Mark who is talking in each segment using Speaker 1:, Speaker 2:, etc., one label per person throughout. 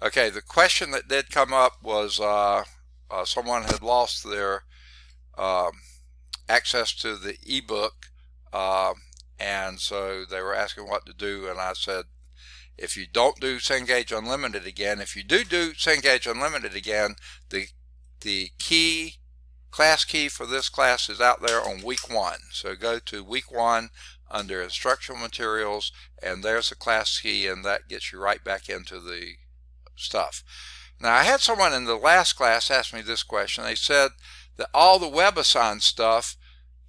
Speaker 1: Okay, the question that did come up was someone had lost their um, access to the ebook, um, and so they were asking what to do, and I said, if you don't do Cengage Unlimited again, if you do Cengage Unlimited again, the class key for this class is out there on week 1. So go to week 1 under instructional materials, and there's the class key, and that gets you right back into the stuff. Now, I had someone in the last class ask me this question. They said that all the WebAssign stuff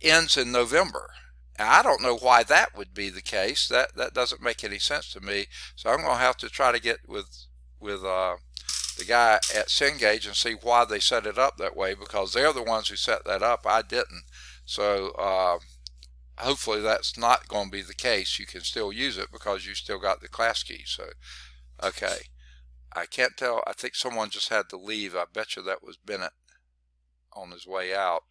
Speaker 1: ends in November. Now, I don't know why that would be the case. That doesn't make any sense to me. So I'm going to have to try to get with the guy at Cengage and see why they set it up that way, because they're the ones who set that up. I didn't. So hopefully that's not going to be the case. You can still use it because you still got the class key. So, okay. I can't tell. I think someone just had to leave. I bet you that was Bennett on his way out.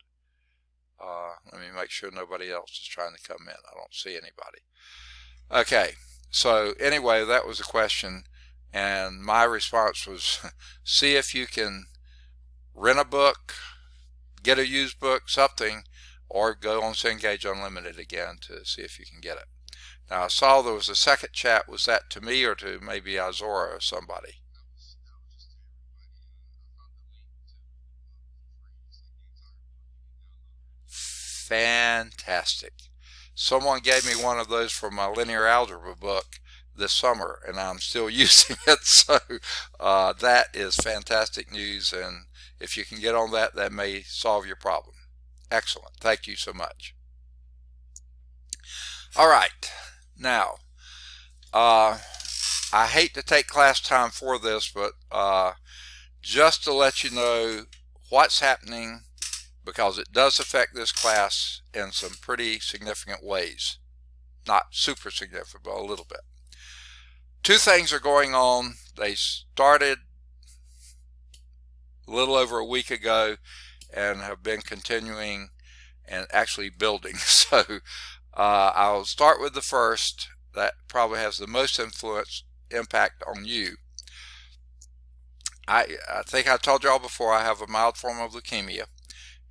Speaker 1: Let me make sure nobody else is trying to come in. I don't see anybody. Okay. So anyway, that was the question. And my response was, see if you can rent a book, get a used book, something, or go on Cengage Unlimited again to see if you can get it. Now, I saw there was a second chat. Was that to me or to maybe Azora or somebody? Fantastic. Someone gave me one of those for my linear algebra book this summer, and I'm still using it. So that is fantastic news, and if you can get on that, that may solve your problem. Excellent. Thank you so much. All right. Now, I hate to take class time for this, but just to let you know what's happening, because it does affect this class in some pretty significant ways. Not super significant, but a little bit. Two things are going on. They started a little over a week ago and have been continuing and actually building. So I'll start with the first. That probably has the most impact on you. I think I told y'all before, I have a mild form of leukemia,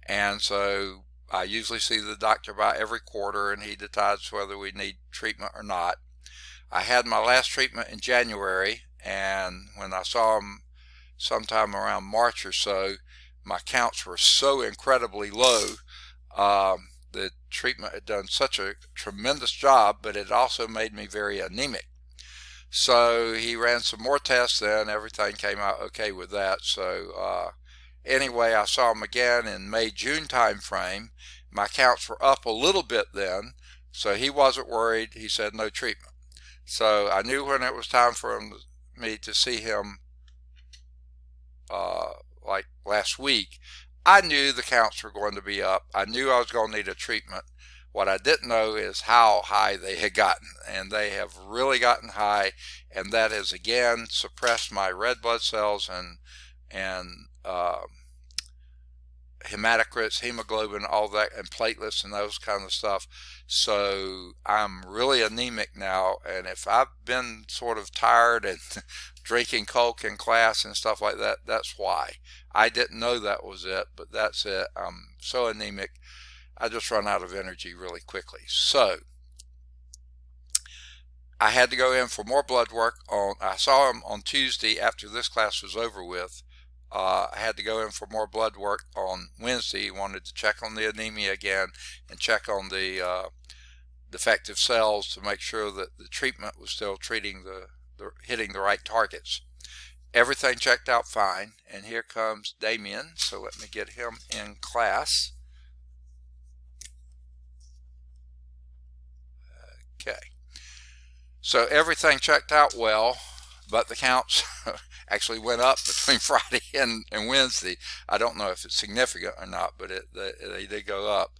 Speaker 1: and so I usually see the doctor about every quarter, and he decides whether we need treatment or not. I had my last treatment in January, and when I saw him sometime around March or so, my counts were so incredibly low. The treatment had done such a tremendous job, but it also made me very anemic. So he ran some more tests then. Everything came out okay with that. So anyway, I saw him again in May, June time frame. My counts were up a little bit then, so he wasn't worried. He said no treatment. So I knew when it was time for me to see him, like last week, I knew the counts were going to be up. I knew I was going to need a treatment. What I didn't know is how high they had gotten, and they have really gotten high, and that has again suppressed my red blood cells and hematocrits, hemoglobin, all that, and platelets and those kind of stuff. So I'm really anemic now, and if I've been sort of tired and drinking Coke in class and stuff like that, that's why. I didn't know that was it, but that's it. I'm so anemic, I just run out of energy really quickly. So I had to go in for more blood work I saw him on Tuesday after this class was over with. I had to go in for more blood work on Wednesday. He wanted to check on the anemia again and check on the defective cells to make sure that the treatment was still hitting the right targets. Everything checked out fine, and here comes Damien, so let me get him in class. Okay, so everything checked out well, but the counts actually went up between Friday and Wednesday. I don't know if it's significant or not, but they did go up.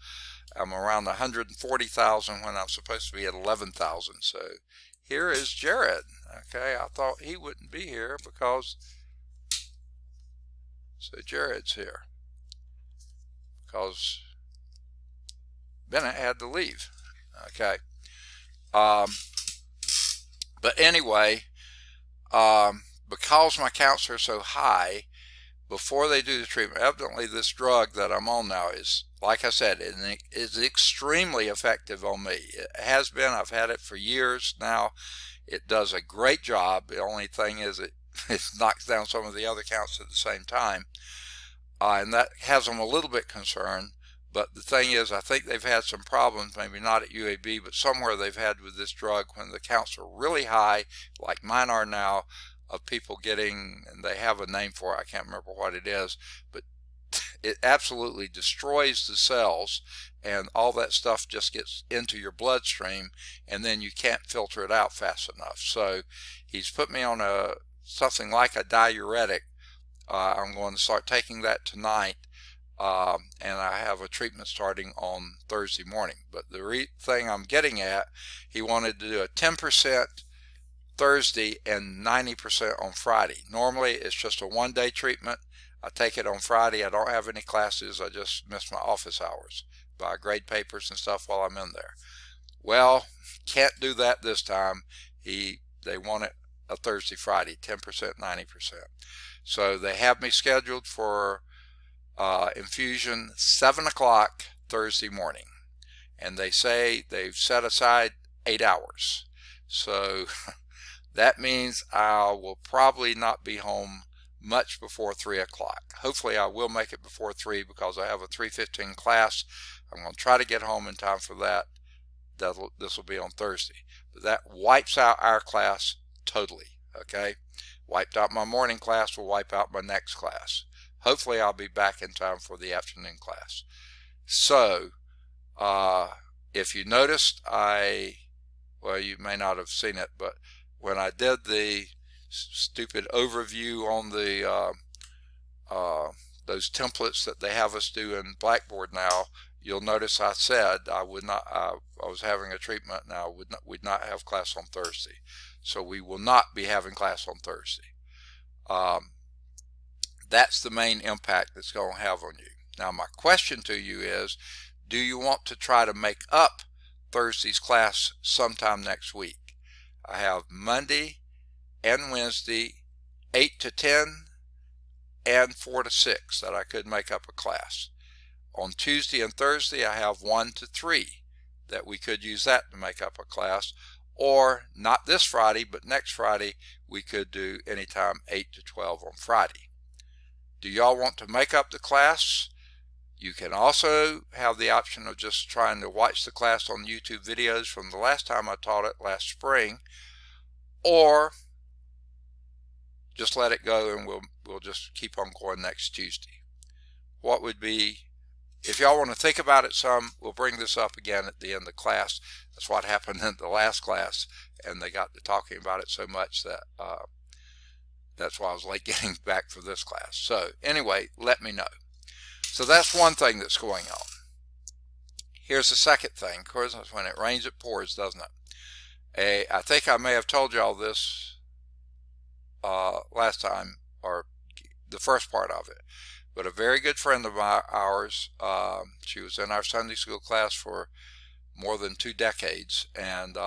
Speaker 1: I'm around 140,000 when I'm supposed to be at 11,000. So here is Jared. Okay, I thought he wouldn't be here because, so Jared's here because Bennett had to leave. Okay, but anyway, because my counts are so high, before they do the treatment, evidently this drug that I'm on now is, like I said, it is extremely effective on me. It has been. I've had it for years now. It does a great job. The only thing is it knocks down some of the other counts at the same time. And that has them a little bit concerned. But the thing is, I think they've had some problems, maybe not at UAB, but somewhere they've had with this drug when the counts are really high, like mine are now, of people getting, and they have a name for it, I can't remember what it is, but it absolutely destroys the cells, and all that stuff just gets into your bloodstream, and then you can't filter it out fast enough. So he's put me on something like a diuretic. I'm going to start taking that tonight, and I have a treatment starting on Thursday morning. But the thing I'm getting at, he wanted to do a 10% Thursday and 90% on Friday. Normally it's just a one-day treatment. I take it on Friday. I don't have any classes. I just miss my office hours. But I grade papers and stuff while I'm in there. Well, can't do that this time. They want it a Thursday, Friday, 10%, 90%. So they have me scheduled for infusion 7 o'clock Thursday morning. And they say they've set aside 8 hours. So that means I will probably not be home much before 3 o'clock. Hopefully I will make it before 3 because I have a 3:15 class. I'm going to try to get home in time for that. This will be on Thursday. But that wipes out our class totally, okay? Wiped out my morning class, will wipe out my next class. Hopefully I'll be back in time for the afternoon class. So, if you noticed, well, you may not have seen it, but when I did the stupid overview on the those templates that they have us do in Blackboard now, you'll notice I said I would not. I was having a treatment now. We'd not have class on Thursday, so we will not be having class on Thursday. That's the main impact that's going to have on you. Now, my question to you is, do you want to try to make up Thursday's class sometime next week? I have Monday and Wednesday 8 to 10 and 4 to 6 that I could make up a class. On Tuesday and Thursday I have 1 to 3 that we could use that to make up a class, or not this Friday but next Friday we could do anytime 8 to 12 on Friday. Do y'all want to make up the class? You can also have the option of just trying to watch the class on YouTube videos from the last time I taught it last spring, or just let it go and we'll just keep on going next Tuesday. What would be, if y'all want to think about it some, we'll bring this up again at the end of class. That's what happened in the last class, and they got to talking about it so much that that's why I was late getting back for this class. So anyway, let me know. So that's one thing that's going on. Here's the second thing. Of course, when it rains, it pours, doesn't it? I think I may have told y'all this last time, or the first part of it. But a very good friend of ours, she was in our Sunday school class for more than 2 decades, and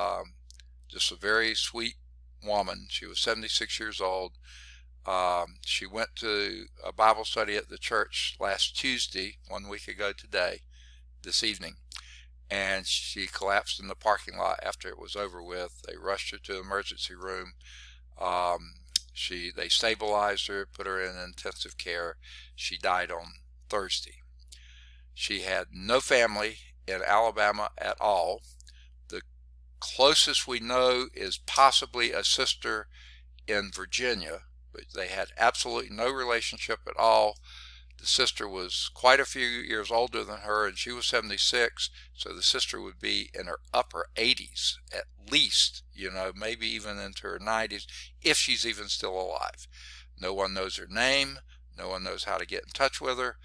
Speaker 1: just a very sweet woman. She was 76 years old. She went to a Bible study at the church last Tuesday, 1 week ago today, this evening, and she collapsed in the parking lot after it was over with. They rushed her to the emergency room. They stabilized her, put her in intensive care. She died on Thursday. She had no family in Alabama at all. The closest we know is possibly a sister in Virginia, but they had absolutely no relationship at all. The sister was quite a few years older than her, and she was 76, so the sister would be in her upper 80s at least, maybe even into her 90s, if she's even still alive. No one knows her name. No one knows how to get in touch with her.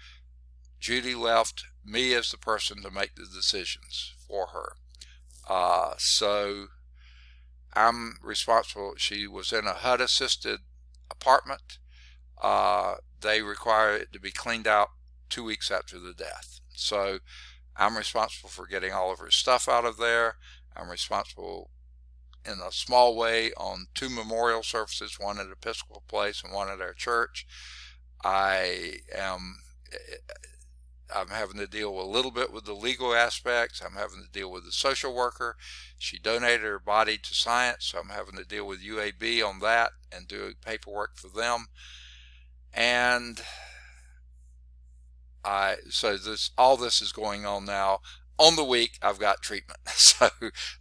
Speaker 1: Judy left me as the person to make the decisions for her. So I'm responsible. She was in a HUD-assisted apartment. They require it to be cleaned out 2 weeks after the death. So I'm responsible for getting all of her stuff out of there. I'm responsible in a small way on 2 memorial services, one at Episcopal Place and one at our church. I'm having to deal a little bit with the legal aspects. I'm having to deal with the social worker. She donated her body to science, so I'm having to deal with UAB on that and do paperwork for them. And so all this is going on now. On the week, I've got treatment. So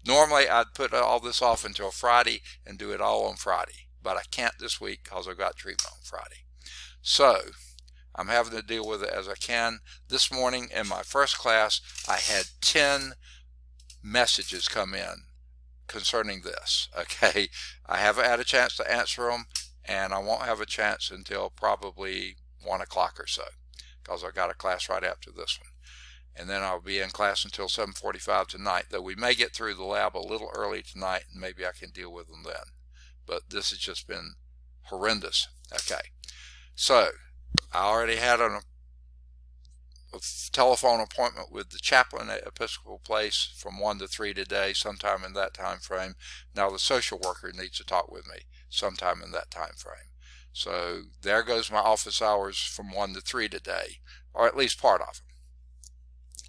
Speaker 1: normally I'd put all this off until Friday and do it all on Friday, but I can't this week because I've got treatment on Friday. So I'm having to deal with it as I can. This morning in my first class, I had 10 messages come in concerning this. Okay, I haven't had a chance to answer them, and I won't have a chance until probably 1 o'clock or so, because I've got a class right after this one. And then I'll be in class until 7:45 tonight, though we may get through the lab a little early tonight, and maybe I can deal with them then. But this has just been horrendous. Okay, so I already had a telephone appointment with the chaplain at Episcopal Place from 1 to 3 today, sometime in that time frame. Now the social worker needs to talk with me sometime in that time frame. So there goes my office hours from 1 to 3 today, or at least part of them.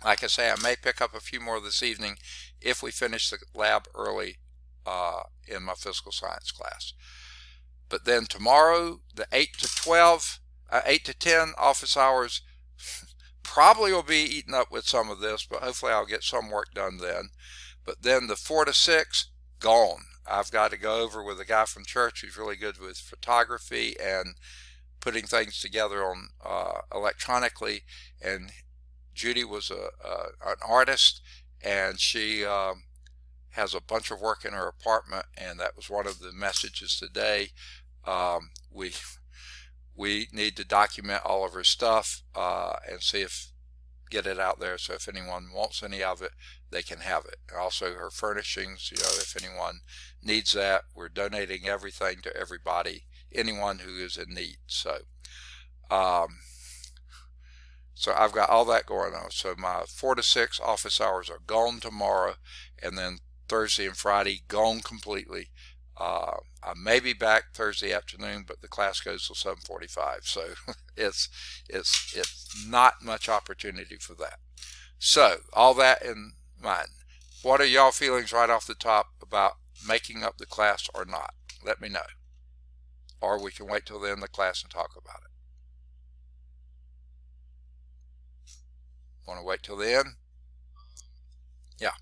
Speaker 1: Like I say, I may pick up a few more this evening if we finish the lab early in my physical science class. But then tomorrow, the 8 to 10 office hours probably will be eaten up with some of this, but hopefully I'll get some work done then. But then the 4 to 6, gone. I've got to go over with a guy from church who's really good with photography and putting things together on electronically. And Judy was an artist, and she has a bunch of work in her apartment, and that was one of the messages today. We need to document all of her stuff and get it out there, so if anyone wants any of it, they can have it. And also her furnishings, if anyone needs that, we're donating everything to everybody, anyone who is in need. So I've got all that going on. So my 4 to 6 office hours are gone tomorrow, and then Thursday and Friday gone completely. I may be back Thursday afternoon, but the class goes till 7:45, so it's not much opportunity for that. So all that in mind, what are y'all feelings right off the top about making up the class or not? Let me know, or we can wait till the end of the class and talk about it. Want to wait till the end? Yeah.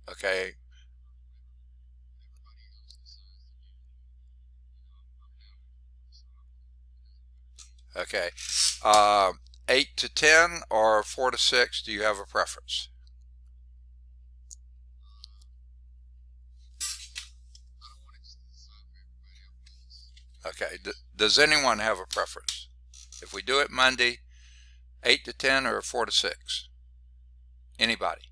Speaker 1: Okay. Okay. 8 to 10 or 4 to 6, do you have a preference? Okay. Does anyone have a preference? If we do it Monday, 8 to 10 or 4 to 6? Anybody?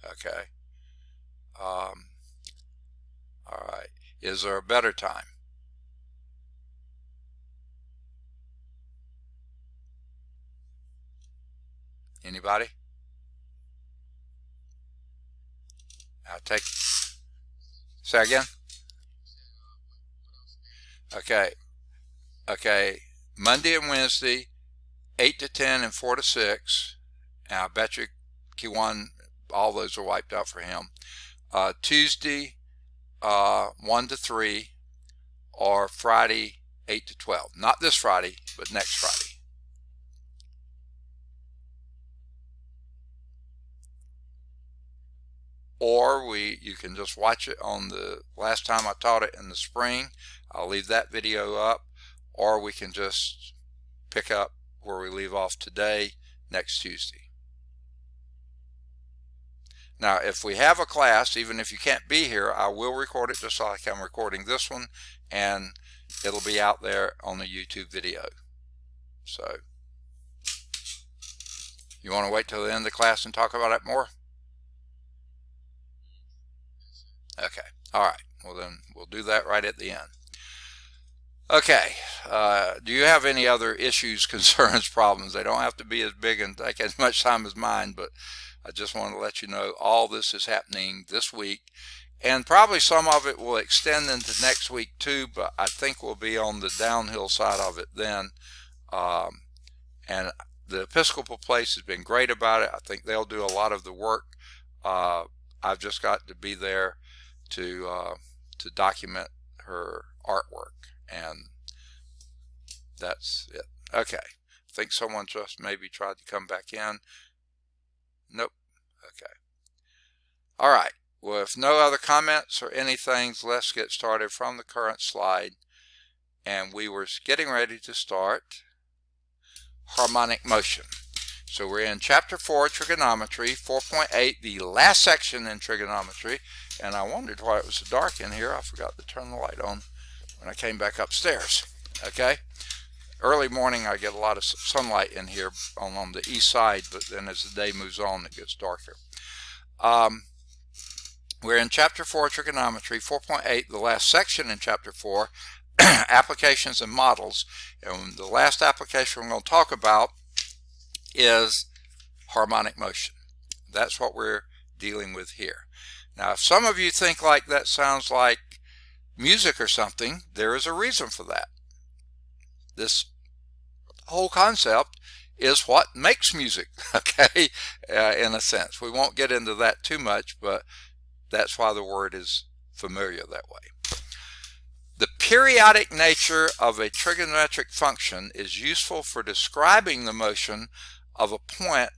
Speaker 1: Okay. All right. Is there a better time? Anybody? I'll take. Say again? Okay. Okay. Monday and Wednesday, 8 to 10 and 4 to 6. And I bet you Q1, all those are wiped out for him. Tuesday, 1 to 3, or Friday, 8 to 12. Not this Friday, but next Friday. Or you can just watch it on the last time I taught it in the spring. I'll leave that video up, or we can just pick up where we leave off today, next Tuesday. Now, if we have a class, even if you can't be here, I will record it just like I'm recording this one, and it'll be out there on the YouTube video. So, you want to wait till the end of the class and talk about it more? Okay. All right. Well, then we'll do that right at the end. Okay, do you have any other issues, concerns, problems? They don't have to be as big and take as much time as mine, but I just want to let you know all this is happening this week, and probably some of it will extend into next week too, but I think we'll be on the downhill side of it then. And the Episcopal place has been great about it. I think they'll do a lot of the work. I've just got to be there to document her artwork, and that's it. Okay, I think someone just maybe tried to come back in. Nope. Okay. All right. Well, if no other comments or anything, let's get started from the current slide. And we were getting ready to start harmonic motion. So we're in chapter 4, trigonometry, 4.8, the last section in trigonometry. And I wondered why it was so dark in here. I forgot to turn the light on when I came back upstairs. Okay. Early morning I get a lot of sunlight in here on the east side, but then as the day moves on it gets darker. We're in chapter 4, trigonometry, 4.8, the last section in chapter 4, applications and models. And the last application we're going to talk about is harmonic motion. That's what we're dealing with here. Now, if some of you think like that sounds like music or something, there is a reason for that. This whole concept is what makes music, okay, in a sense. We won't get into that too much, but that's why the word is familiar that way. The periodic nature of a trigonometric function is useful for describing the motion of a point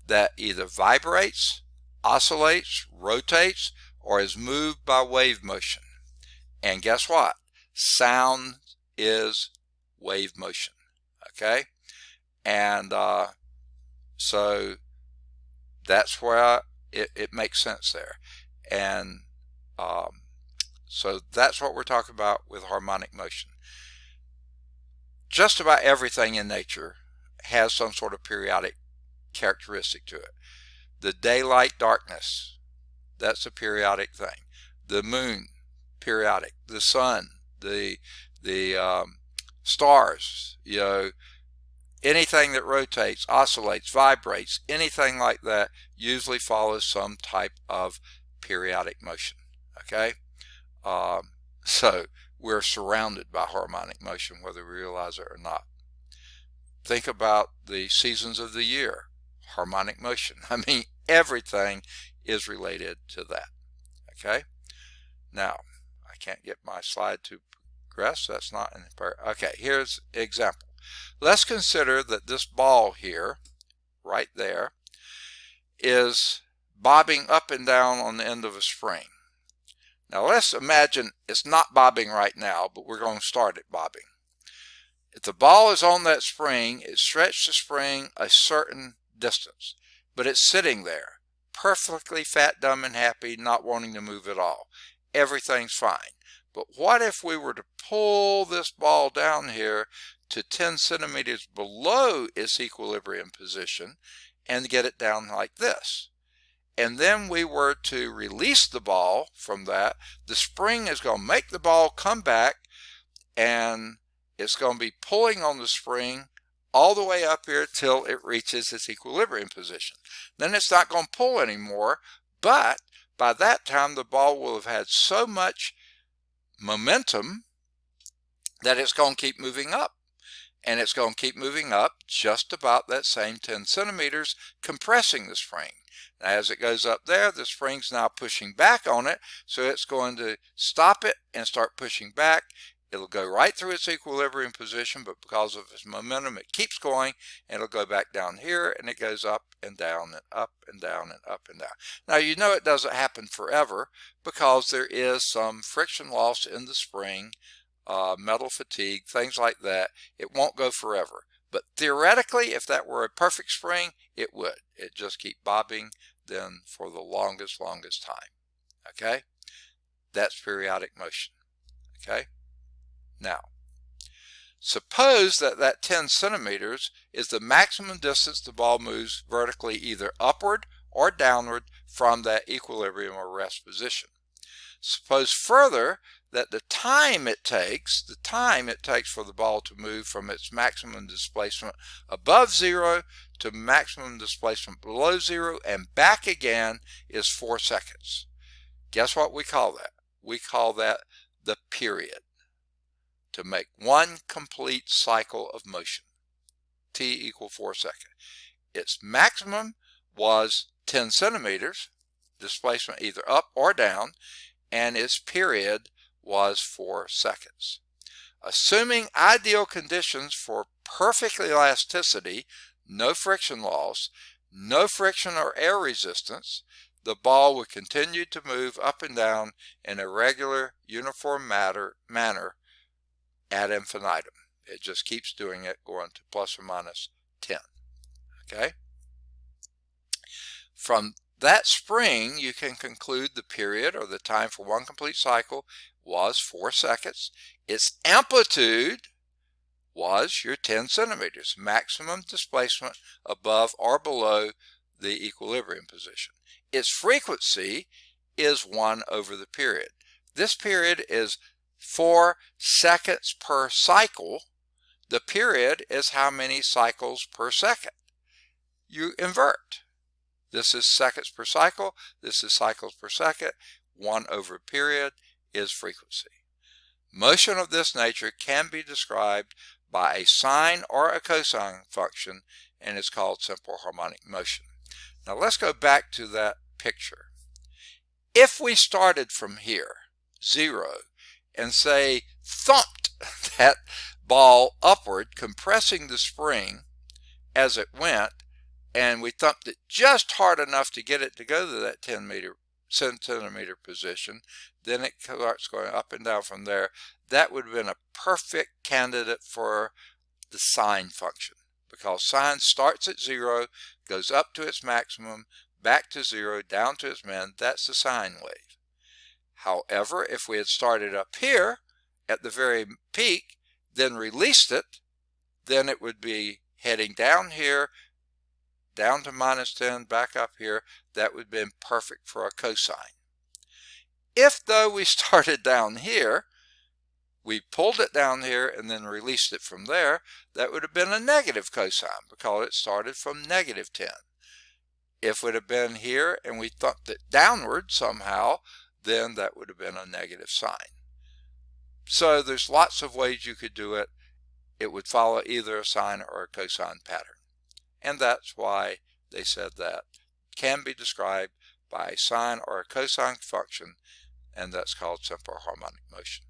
Speaker 1: that either vibrates, oscillates, rotates, or is moved by wave motion. And guess what? Sound is wave motion. Okay? And so that's where it makes sense there. And so that's what we're talking about with harmonic motion. Just about everything in nature has some sort of periodic characteristic to it. The daylight darkness, that's a periodic thing. The moon, periodic. The sun, the stars, you know, anything that rotates, oscillates, vibrates, anything like that usually follows some type of periodic motion. Okay? So we're surrounded by harmonic motion whether we realize it or not. Think about the seasons of the year, harmonic motion. I mean, everything is related to that. Okay? Now, I can't get my slide to progress. That's not in the okay, here's an example. Let's consider that this ball here, right there, is bobbing up and down on the end of a spring. Now let's imagine it's not bobbing right now, but we're going to start it bobbing. If the ball is on that spring, it stretched the spring a certain distance, but it's sitting there, perfectly fat, dumb, and happy, not wanting to move at all. Everything's fine. But what if we were to pull this ball down here to 10 centimeters below its equilibrium position and get it down like this? And then we were to release the ball from that. The spring is going to make the ball come back, and it's going to be pulling on the spring all the way up here till it reaches its equilibrium position. Then it's not going to pull anymore, but by that time the ball will have had so much momentum that it's going to keep moving up. And it's going to keep moving up just about that same 10 centimeters, compressing the spring. Now, as it goes up there, the spring's now pushing back on it, so it's going to stop it and start pushing back. It'll go right through its equilibrium position, but because of its momentum, it keeps going, and it'll go back down here, and it goes up and down and up and down and up and down. Now, you know it doesn't happen forever because there is some friction loss in the spring, metal fatigue, things like that. It won't go forever. But theoretically, if that were a perfect spring, it would. It'd just keep bobbing then for the longest time. Okay? That's periodic motion. Okay? Now, suppose that 10 centimeters is the maximum distance the ball moves vertically, either upward or downward from that equilibrium or rest position. Suppose further that the time it takes for the ball to move from its maximum displacement above zero to maximum displacement below zero and back again is 4 seconds. Guess what we call that? We call that the period to make one complete cycle of motion. T equal 4 seconds. Its maximum was 10 centimeters, displacement either up or down, and its period was 4 seconds. Assuming ideal conditions for perfect elasticity, no friction loss, no friction or air resistance, the ball would continue to move up and down in a regular, uniform manner ad infinitum. It just keeps doing it, going to plus or minus 10. Okay? From that spring, you can conclude the period or the time for one complete cycle was 4 seconds. Its amplitude was your 10 centimeters, maximum displacement above or below the equilibrium position. Its frequency is 1 over the period. This period is 4 seconds per cycle. The period is how many cycles per second. You invert. This is seconds per cycle. This is cycles per second. 1 over period is frequency. Motion of this nature can be described by a sine or a cosine function and is called simple harmonic motion. Now let's go back to that picture. If we started from here, 0, and say thumped that ball upward, compressing the spring as it went, and we thumped it just hard enough to get it to go to that 10 centimeter position, then it starts going up and down from there. That would have been a perfect candidate for the sine function, because sine starts at 0, goes up to its maximum, back to 0, down to its min. That's the sine wave. However, if we had started up here at the very peak, then released it, then it would be heading down here, down to minus 10, back up here. That would have been perfect for a cosine. If, though, we started down here, we pulled it down here and then released it from there, that would have been a negative cosine because it started from negative 10. If it would have been here and we thumped it downward somehow, then that would have been a negative sine. So there's lots of ways you could do it. It would follow either a sine or a cosine pattern. And that's why they said that can be described by a sine or a cosine function, and that's called simple harmonic motion.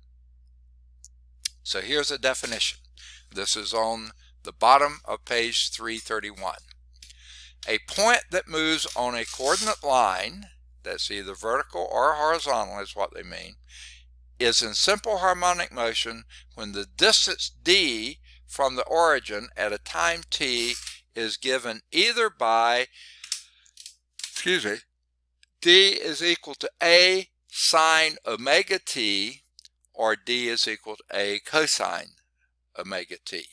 Speaker 1: So here's a definition. This is on the bottom of page 331. A point that moves on a coordinate line, that's either vertical or horizontal is what they mean, is in simple harmonic motion when the distance d from the origin at a time t is given either by, d is equal to a sine omega t, or d is equal to a cosine omega t.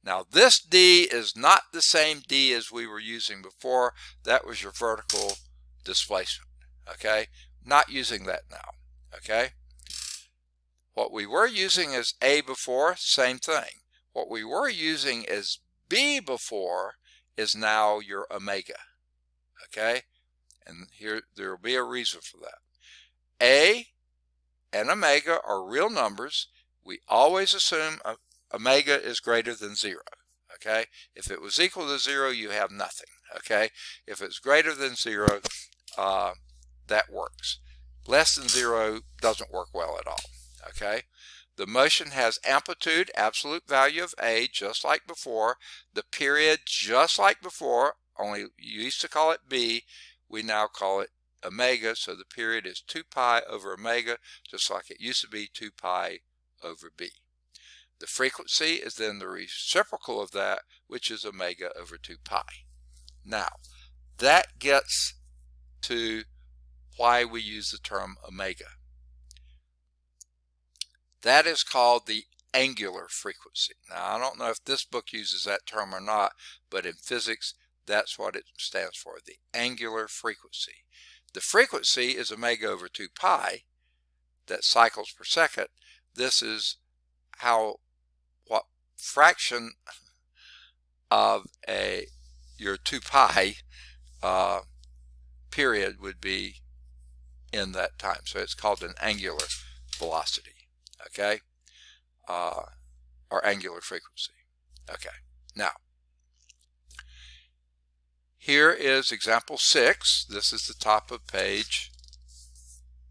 Speaker 1: Now this d is not the same d as we were using before. That was your vertical displacement, okay? Not using that now, okay? What we were using as a before, same thing. What we were using as b before is now your omega, okay? And here there will be a reason for that. A and omega are real numbers. We always assume omega is greater than 0, okay? If it was equal to 0, you have nothing, okay? If it's greater than 0, that works. Less than 0 doesn't work well at all, okay? The motion has amplitude, absolute value of a, just like before. The period, just like before, only you used to call it b. We now call it omega, so the period is 2 pi over omega, just like it used to be 2 pi over b. The frequency is then the reciprocal of that, which is omega over 2 pi. Now, that gets to why we use the term omega. That is called the angular frequency. Now, I don't know if this book uses that term or not, but in physics, that's what it stands for, the angular frequency. The frequency is omega over 2 pi. that cycles per second, this is what fraction of your 2 pi period would be in that time. So it's called an angular velocity, okay, or angular frequency. Okay, now here is example 6. This is the top of page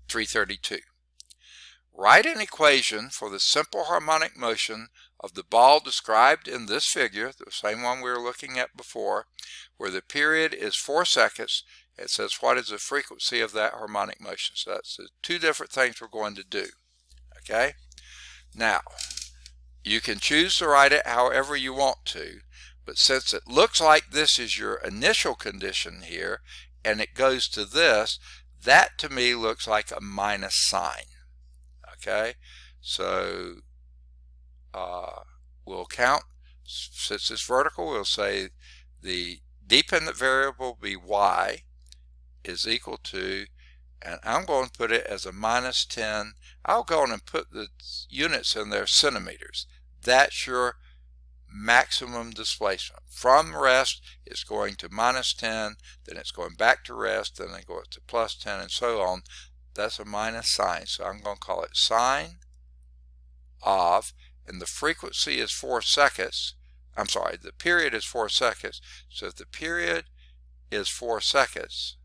Speaker 1: 332. Write an equation for the simple harmonic motion of the ball described in this figure, the same one we were looking at before, where the period is 4 seconds. It says what is the frequency of that harmonic motion. So that's the 2 different things we're going to do. Okay? Now, you can choose to write it however you want to, but since it looks like this is your initial condition here, and it goes to this, that to me looks like a minus sign. Okay, so we'll count, since it's vertical, we'll say the dependent variable will be y is equal to, and I'm going to put it as a minus 10. I'll go on and put the units in there, centimeters. That's your maximum displacement. From rest, it's going to minus 10, then it's going back to rest, then it goes to plus 10, and so on. That's a minus sign, so I'm going to call it sine of, and the frequency is 4 seconds. I'm sorry, the period is 4 seconds. So if the period is 4 seconds,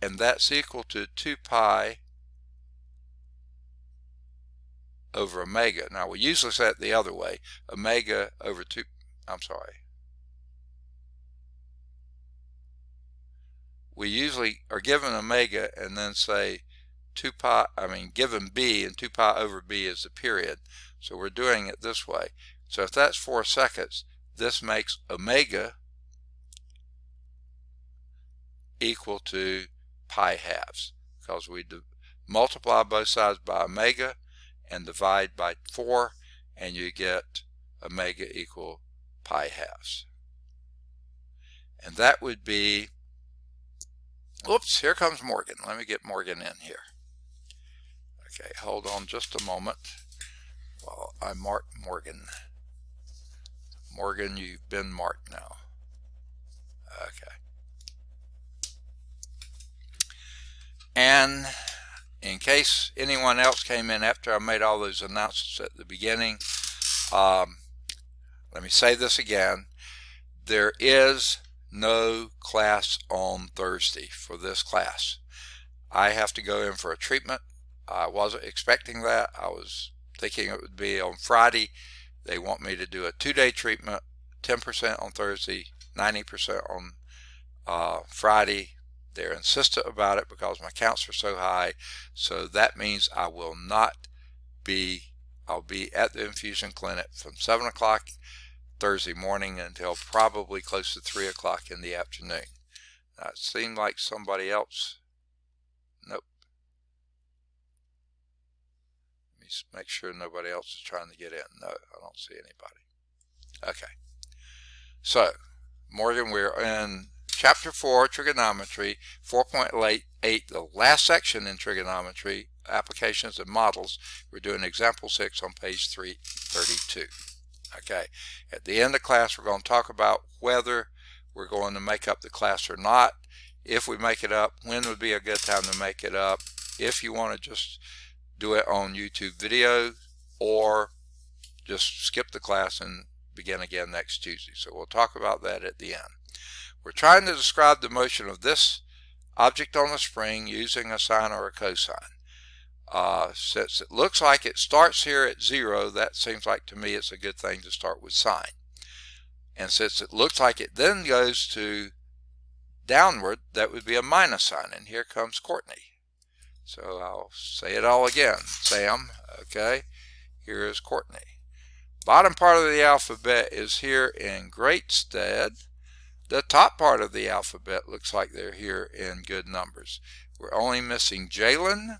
Speaker 1: and that's equal to 2 pi over omega. Now we usually say it the other way, omega over 2, I'm sorry. We usually are given omega and then say 2 pi, given b, and 2 pi over b is the period. So we're doing it this way. So if that's 4 seconds, this makes omega equal to pi halves, because we multiply both sides by omega and divide by 4, and you get omega equal pi halves. And that would be, oops, here comes Morgan. Let me get Morgan in here. Okay, hold on just a moment while I mark Morgan. Morgan, you've been marked now. Okay. And in case anyone else came in after I made all those announcements at the beginning, let me say this again. There is no class on Thursday for this class. I have to go in for a treatment. I wasn't expecting that. I was thinking it would be on Friday. They want me to do a 2-day treatment, 10% on Thursday, 90% on Friday. They're insistent about it because my counts are so high. So that means I will not be, I'll be at the infusion clinic from 7 o'clock Thursday morning until probably close to 3 o'clock in the afternoon. Now, it seemed like somebody else. Nope. Let me make sure nobody else is trying to get in. No, I don't see anybody. Okay. So, Morgan, we're in Chapter 4, Trigonometry, 4.8, the last section in trigonometry, applications and models. We're doing example 6 on page 332. Okay, at the end of class, we're going to talk about whether we're going to make up the class or not. If we make it up, when would be a good time to make it up? If you want to just do it on YouTube video, or just skip the class and begin again next Tuesday. So we'll talk about that at the end. We're trying to describe the motion of this object on the spring using a sine or a cosine. Since it looks like it starts here at 0, that seems like to me it's a good thing to start with sine. And since it looks like it then goes to downward, that would be a minus sign. And here comes Courtney. So I'll say it all again. Sam, okay, here is Courtney. Bottom part of the alphabet is here in great stead. The top part of the alphabet looks like they're here in good numbers. We're only missing Jalen,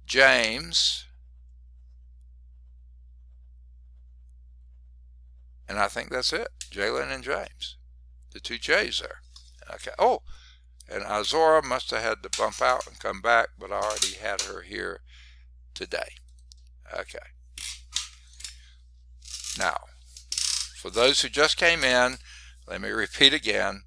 Speaker 1: James, and I think that's it. Jalen and James. The 2 J's there. Okay. Oh, And Azora must have had to bump out and come back, but I already had her here today. Okay. Now, for those who just came in, let me repeat again.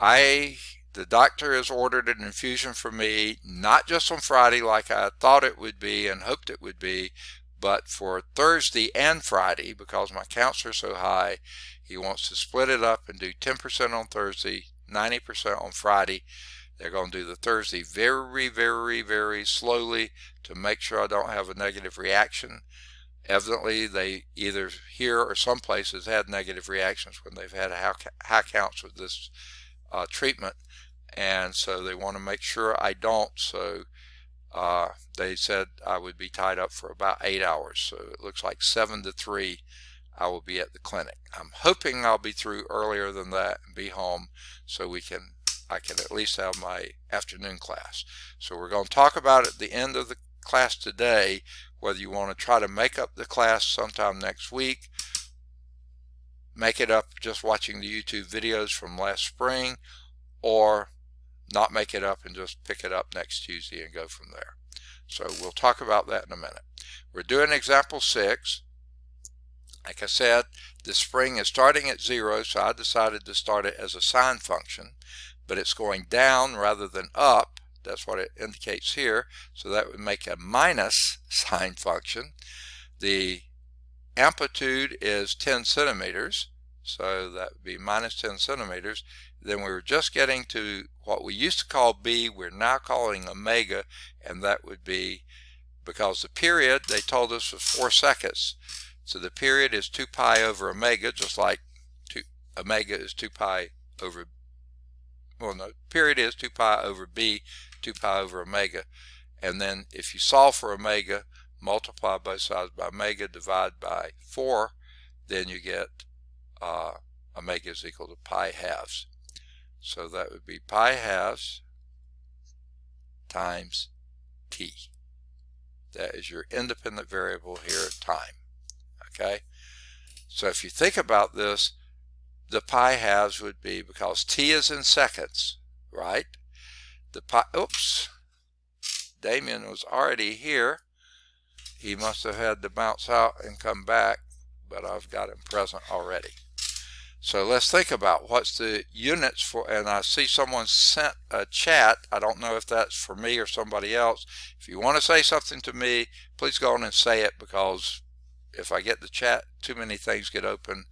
Speaker 1: The doctor has ordered an infusion for me, not just on Friday like I thought it would be and hoped it would be, but for Thursday and Friday, because my counts are so high. He wants to split it up and do 10% on Thursday, 90% on Friday. They're going to do the Thursday very, very, very slowly to make sure I don't have a negative reaction. Evidently, they either here or some places had negative reactions when they've had high counts with this treatment, and so they want to make sure I don't. So they said I would be tied up for about 8 hours. So it looks like 7 to 3 I will be at the clinic. I'm hoping I'll be through earlier than that and be home so I can at least have my afternoon class. So we're going to talk about at the end of the class today whether you want to try to make up the class sometime next week, make it up just watching the YouTube videos from last spring, or not make it up and just pick it up next Tuesday and go from there. So we'll talk about that in a minute. We're doing example 6. Like I said, the spring is starting at 0, so I decided to start it as a sine function, but it's going down rather than up. That's what it indicates here, so that would make a minus sine function. The amplitude is 10 centimeters, so that would be minus 10 centimeters. Then we were just getting to what we used to call B, we're now calling omega, and that would be, because the period they told us was 4 seconds, so the period is 2 pi over omega, just like omega is 2 pi over, well no, period is 2 pi over B, 2 pi over omega. And then if you solve for omega, multiply both sides by omega, divide by 4, then you get omega is equal to pi halves. So that would be pi halves times t. That is your independent variable here at time. Okay? So if you think about this, the pi halves would be, because t is in seconds, right? The pi, oops, Damien was already here. He must have had to bounce out and come back, but I've got him present already. So let's think about what's the units for, and I see someone sent a chat. I don't know if that's for me or somebody else. If you want to say something to me, please go on and say it, because if I get the chat, too many things get open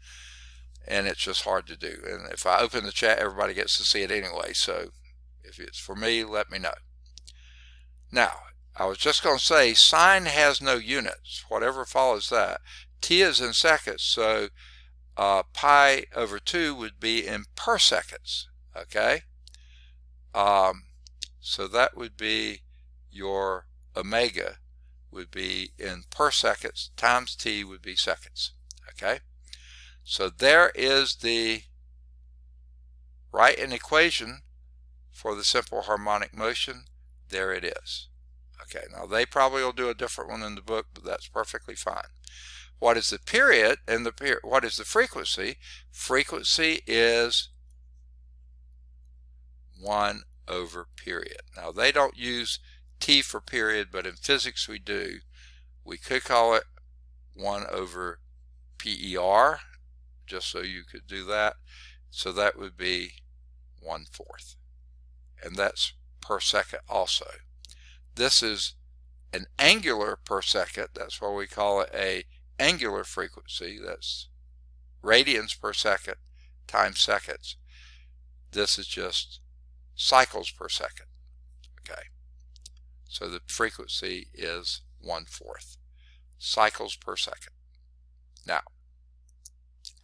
Speaker 1: and it's just hard to do. And if I open the chat, everybody gets to see it anyway. So if it's for me, let me know. Now, I was just going to say sine has no units, whatever follows that. T is in seconds, so pi over 2 would be in per seconds, okay? So that would be your omega would be in per seconds times t would be seconds, okay? So there is the write an equation for the simple harmonic motion. There it is. Okay, now they probably will do a different one in the book, but that's perfectly fine. What is the period and what is the frequency? Frequency is 1 over period. Now they don't use t for period, but in physics we do. We could call it 1 over PER, just so you could do that. So that would be 1/4. And that's per second also. This is an angular per second. That's why we call it a angular frequency. That's radians per second times seconds. This is just cycles per second. Okay. So the frequency is 1/4 cycles per second. Now,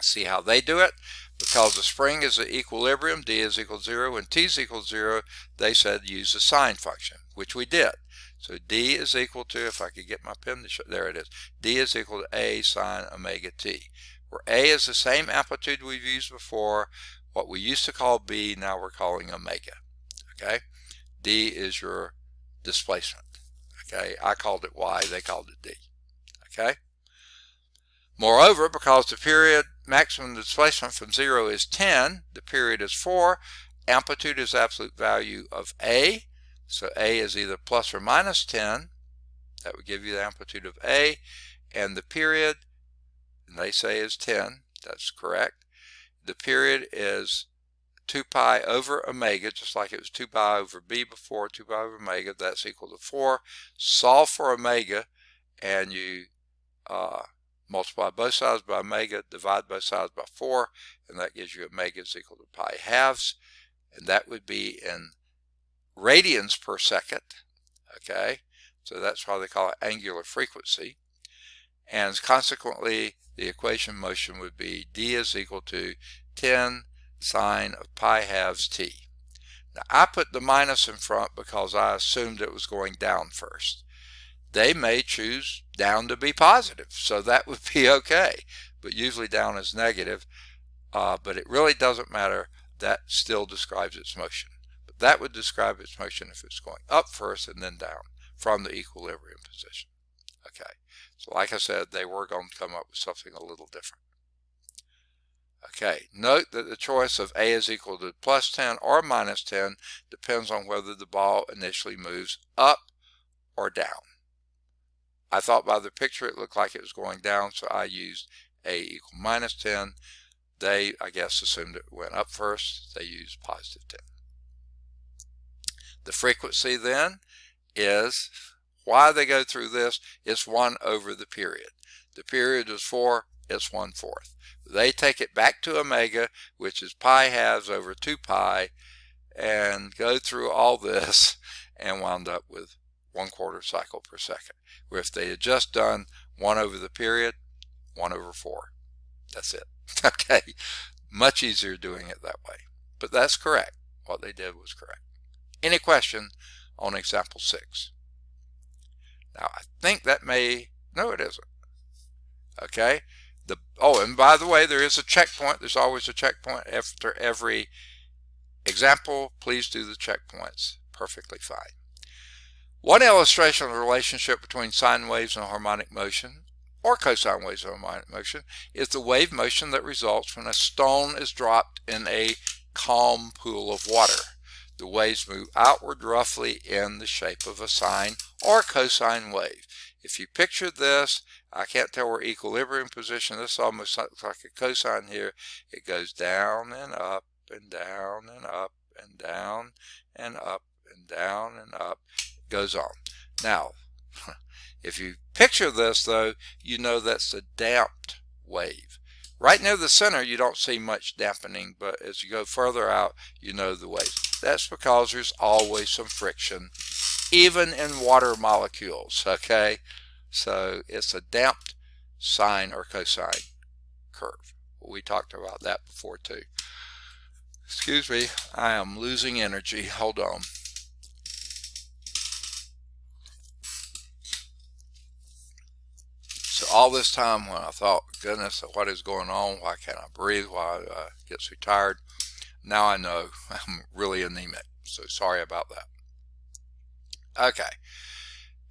Speaker 1: see how they do it? Because the spring is at equilibrium, d is equal to 0, and t is equal to 0, they said use the sine function, which we did. So d is equal to, if I could get my pen to show, there it is, d is equal to a sine omega t, where a is the same amplitude we've used before. What we used to call b, now we're calling omega. Okay, d is your displacement. Okay, I called it y, they called it d. Okay. Moreover, because the period maximum displacement from 0 is 10, the period is 4, amplitude is absolute value of A, so A is either plus or minus 10. That would give you the amplitude of A, and the period, and they say is 10. That's correct. The period is 2 pi over omega, just like it was 2 pi over b before, 2 pi over omega. That's equal to 4. Solve for omega, and you multiply both sides by omega, divide both sides by 4, and that gives you omega is equal to pi halves, and that would be in radians per second. Okay, so that's why they call it angular frequency, and consequently the equation motion would be d is equal to 10 sine of pi halves t. Now I put the minus in front because I assumed it was going down first. They may choose down to be positive, so that would be okay, but usually down is negative, but it really doesn't matter. That still describes its motion, but that would describe its motion if it's going up first and then down from the equilibrium position. Okay, so like I said, they were going to come up with something a little different. Okay, note that the choice of A is equal to plus 10 or minus 10 depends on whether the ball initially moves up or down. I thought by the picture it looked like it was going down, so I used A equal minus 10. They, I guess, assumed it went up first. They used positive 10. The frequency then is, why they go through this, it's 1 over the period. The period is 4, it's 1/4. They take it back to omega, which is pi halves over 2 pi, and go through all this and wound up with 1/4 cycle per second. Where if they had just done 1 over the period, 1 over 4. That's it. Okay, much easier doing it that way. But that's correct. What they did was correct. Any question on example 6? Now I think that may, no it isn't. Okay, and by the way, there is a checkpoint. There's always a checkpoint after every example. Please do the checkpoints. Perfectly fine. One illustration of the relationship between sine waves and harmonic motion, or cosine waves and harmonic motion, is the wave motion that results when a stone is dropped in a calm pool of water. The waves move outward roughly in the shape of a sine or cosine wave. If you picture this, I can't tell where equilibrium position, this almost looks like a cosine here. It goes down and up and down and up and down and up and down and up. It goes on. Now, if you picture this though, you know that's a damped wave. Right near the center you don't see much dampening, but as you go further out you know the wave. That's because there's always some friction, even in water molecules, okay? So it's a damped sine or cosine curve. We talked about that before too. Excuse me, I am losing energy. Hold on. So all this time when I thought, goodness, what is going on? Why can't I breathe? Why I get so tired? Now I know I'm really anemic, so sorry about that. Okay,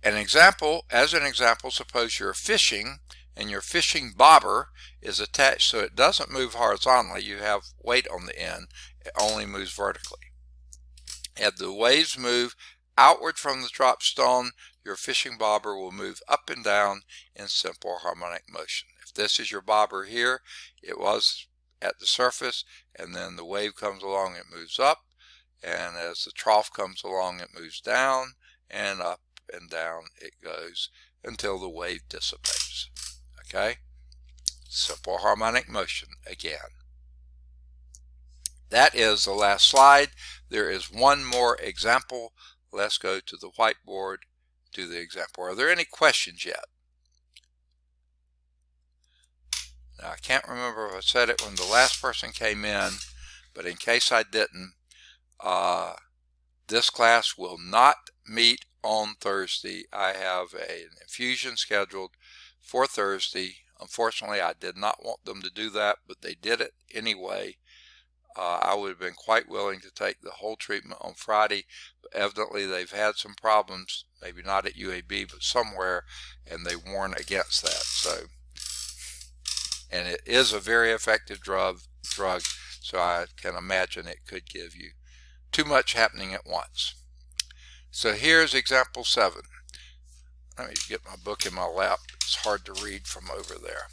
Speaker 1: as an example, suppose you're fishing and your fishing bobber is attached so it doesn't move horizontally. You have weight on the end. It only moves vertically. As the waves move outward from the drop stone, your fishing bobber will move up and down in simple harmonic motion. If this is your bobber here, it was at the surface, and then the wave comes along, it moves up, and as the trough comes along, it moves down, and up and down it goes until the wave dissipates. Okay? Simple harmonic motion again. That is the last slide. There is one more example. Let's go to the whiteboard, do the example. Are there any questions yet? Now, I can't remember if I said it when the last person came in, but in case I didn't, this class will not meet on Thursday. I have an infusion scheduled for Thursday. Unfortunately, I did not want them to do that, but they did it anyway. I would have been quite willing to take the whole treatment on Friday, but evidently they've had some problems, maybe not at UAB, but somewhere, and they warn against that. So, and it is a very effective drug, so I can imagine it could give you too much happening at once. So here's example 7. Let me get my book in my lap. It's hard to read from over there.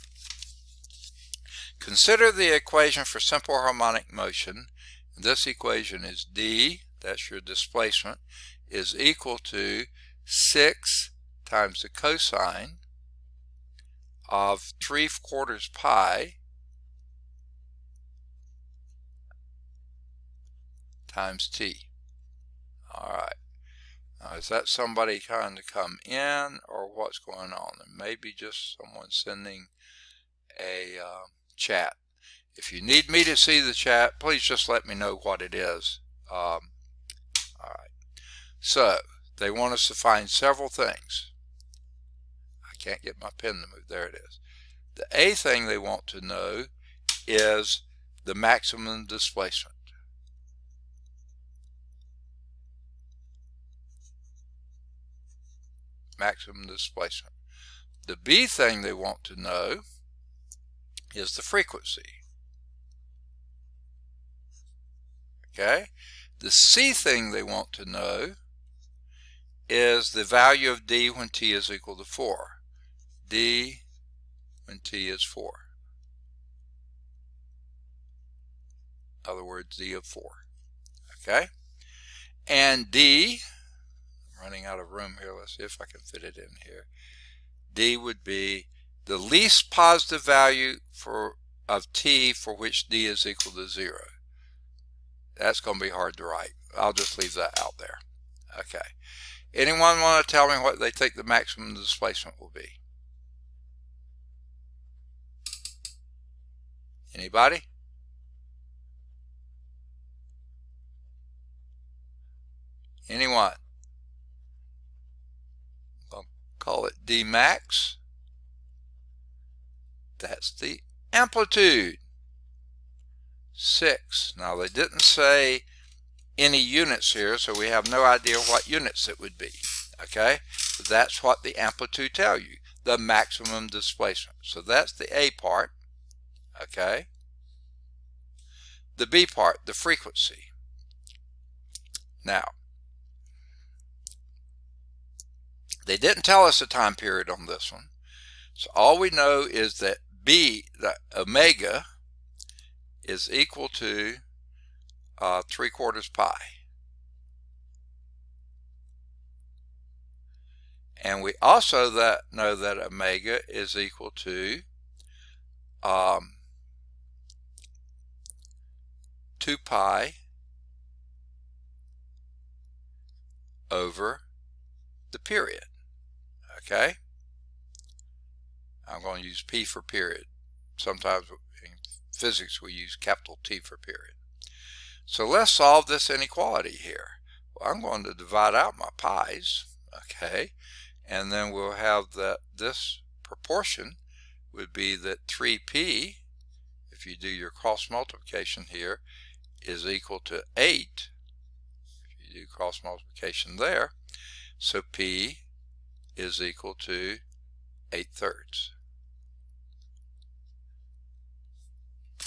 Speaker 1: Consider the equation for simple harmonic motion. This equation is d, that's your displacement, is equal to 6 times the cosine of 3/4 pi times t. All right. Now, is that somebody trying to come in, or what's going on? It may be just someone sending a chat. If you need me to see the chat, please just let me know what it is. All right. So they want us to find several things. I can't get my pen to move. There it is. The A thing they want to know is the maximum displacement. Maximum displacement. The B thing they want to know is the frequency. Okay? The C thing they want to know is the value of D when t is equal to 4. D when t is 4. In other words, D of 4. Okay? And D, I'm running out of room here. Let's see if I can fit it in here. D would be the least positive value of t for which D is equal to 0. That's going to be hard to write. I'll just leave that out there. Okay. Anyone want to tell me what they think the maximum displacement will be? Anybody? Anyone? I'll call it D max. That's the amplitude. 6. Now they didn't say any units here, so we have no idea what units it would be. Okay? But that's what the amplitude tells you, the maximum displacement. So that's the A part. Okay? The B part, the frequency. Now, they didn't tell us a time period on this one. So all we know is that B, the omega, is equal to 3/4 pi. And we also know that omega is equal to 2 pi over the period. Okay? I'm going to use P for period. Sometimes in physics we use capital T for period. So let's solve this inequality here. Well, I'm going to divide out my pi's, okay, and then we'll have that this proportion would be that 3p, if you do your cross multiplication here, is equal to 8. If you do cross multiplication there, so p is equal to 8/3.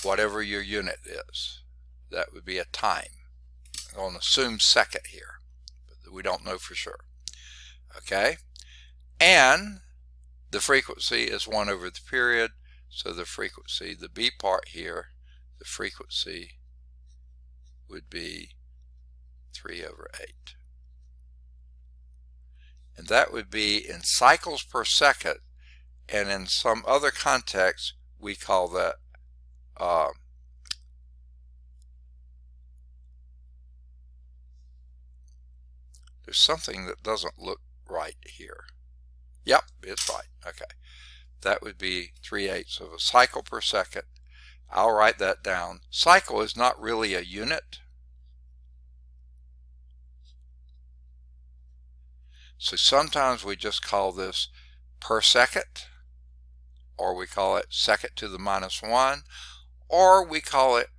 Speaker 1: Whatever your unit is. That would be a time. I'm going to assume second here, but we don't know for sure. Okay? And the frequency is 1 over the period, so the frequency, the B part here, the frequency would be 3 over 8. And that would be in cycles per second, and in some other context, we call that there's something that doesn't look right here. Yep, it's right. Okay. That would be 3/8 of a cycle per second. I'll write that down. Cycle is not really a unit. So sometimes we just call this per second, or we call it second to the -1, or we call it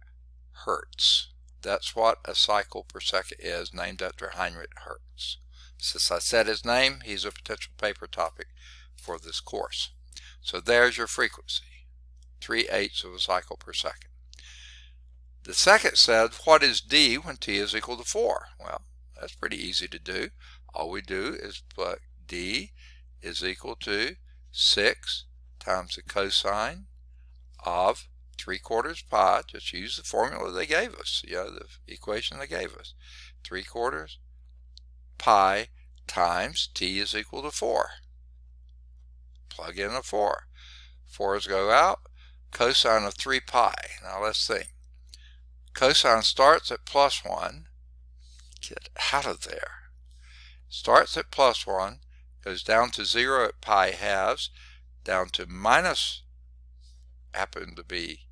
Speaker 1: hertz. That's what a cycle per second is, named after Heinrich Hertz. Since I said his name, he's a potential paper topic for this course. So there's your frequency, 3/8 of a cycle per second. The second said, what is d when t is equal to 4? Well, that's pretty easy to do. All we do is put d is equal to 6 times the cosine of 3/4 pi. Just use the formula they gave us, the equation they gave us. 3/4 pi times t is equal to 4. Plug in a 4. 4's go out. Cosine of 3 pi. Now let's think. Cosine starts at plus 1. Get out of there. Starts at plus 1, goes down to 0 at pi halves, down to minus, happen to be,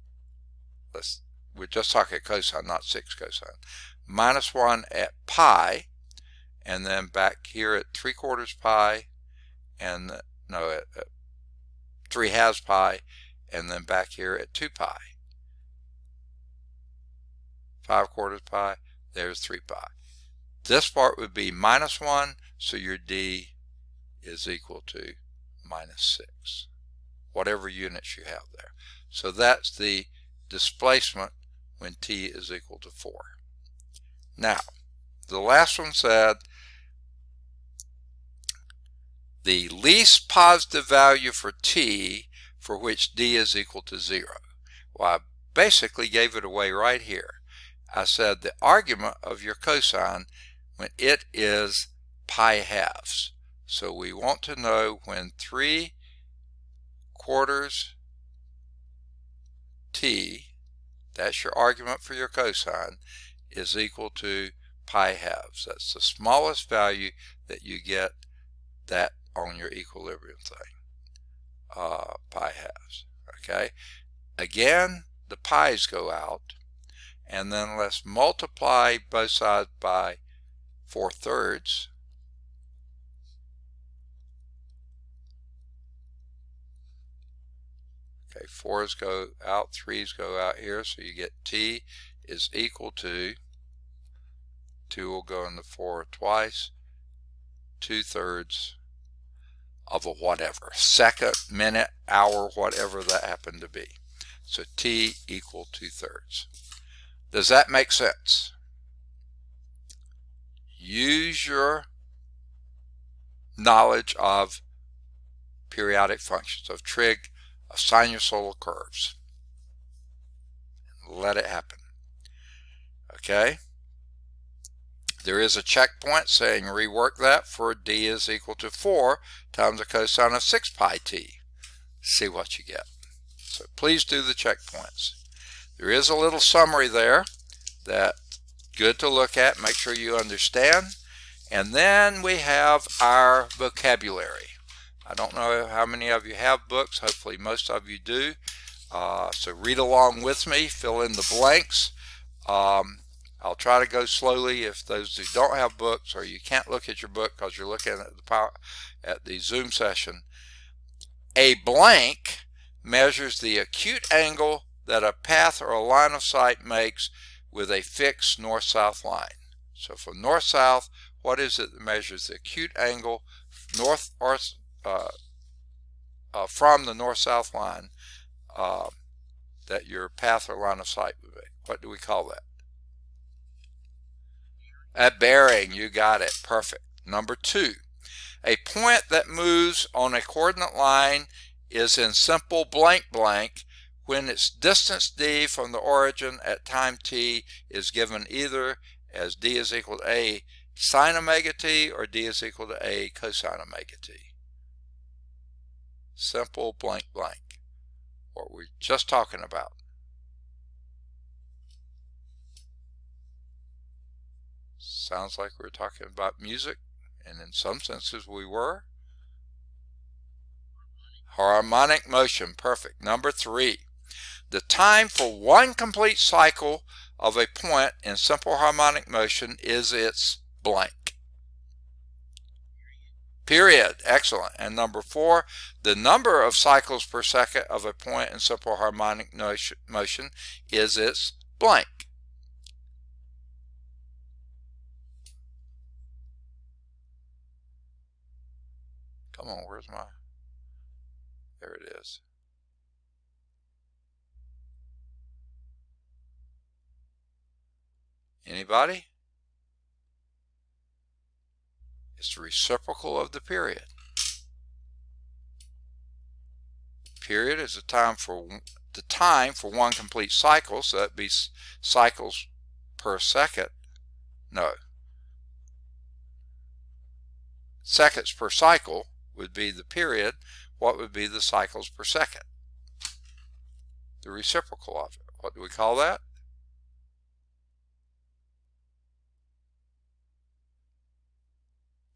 Speaker 1: we're just talking cosine, not 6 cosine, minus 1 at pi, and then back here at 3/4 pi, and no, at 3 halves pi, and then back here at 2 pi. 5/4 pi, there's 3 pi. This part would be minus 1, so your d is equal to minus 6, whatever units you have there. So that's the displacement when t is equal to 4. Now, the last one said the least positive value for t for which d is equal to 0. Well, I basically gave it away right here. I said the argument of your cosine when it is pi halves. So we want to know when 3/4 t, that's your argument for your cosine, is equal to pi halves. That's the smallest value that you get that on your equilibrium thing. Pi halves. Okay. Again, the pi's go out. And then let's multiply both sides by 4/3. Okay, 4's go out, 3's go out here, so you get t is equal to, 2 will go in the 4 twice, 2/3 of a whatever, second, minute, hour, whatever that happened to be. So t equal 2/3. Does that make sense? Use your knowledge of periodic functions, of trig, of sinusoidal curves. Let it happen. Okay? There is a checkpoint saying rework that for d is equal to 4 times the cosine of 6 pi t. See what you get. So please do the checkpoints. There is a little summary there that's good to look at. Make sure you understand. And then we have our vocabulary. I don't know how many of you have books. Hopefully most of you do. So read along with me. Fill in the blanks. I'll try to go slowly if those who don't have books or you can't look at your book because you're looking at the Zoom session. A blank measures the acute angle that a path or a line of sight makes with a fixed north-south line. So from north-south, what is it that measures the acute angle north or from the north-south line that your path or line of sight would be? What do we call that? A bearing. You got it. Perfect. Number 2, a point that moves on a coordinate line is in simple blank blank when its distance d from the origin at time t is given either as d is equal to a sine omega t or d is equal to a cosine omega t. Simple blank blank. What we're just talking about. Sounds like we're talking about music, and in some senses we were. Harmonic motion. Perfect. Number 3. The time for one complete cycle of a point in simple harmonic motion is its blank. Period. Excellent. And number 4, the number of cycles per second of a point in simple harmonic motion is its blank. Come on, where's my... There it is. Anybody? It's the reciprocal of the period. Period is the time for one complete cycle, so that'd be cycles per second. No. Seconds per cycle would be the period. What would be the cycles per second? The reciprocal of it. What do we call that?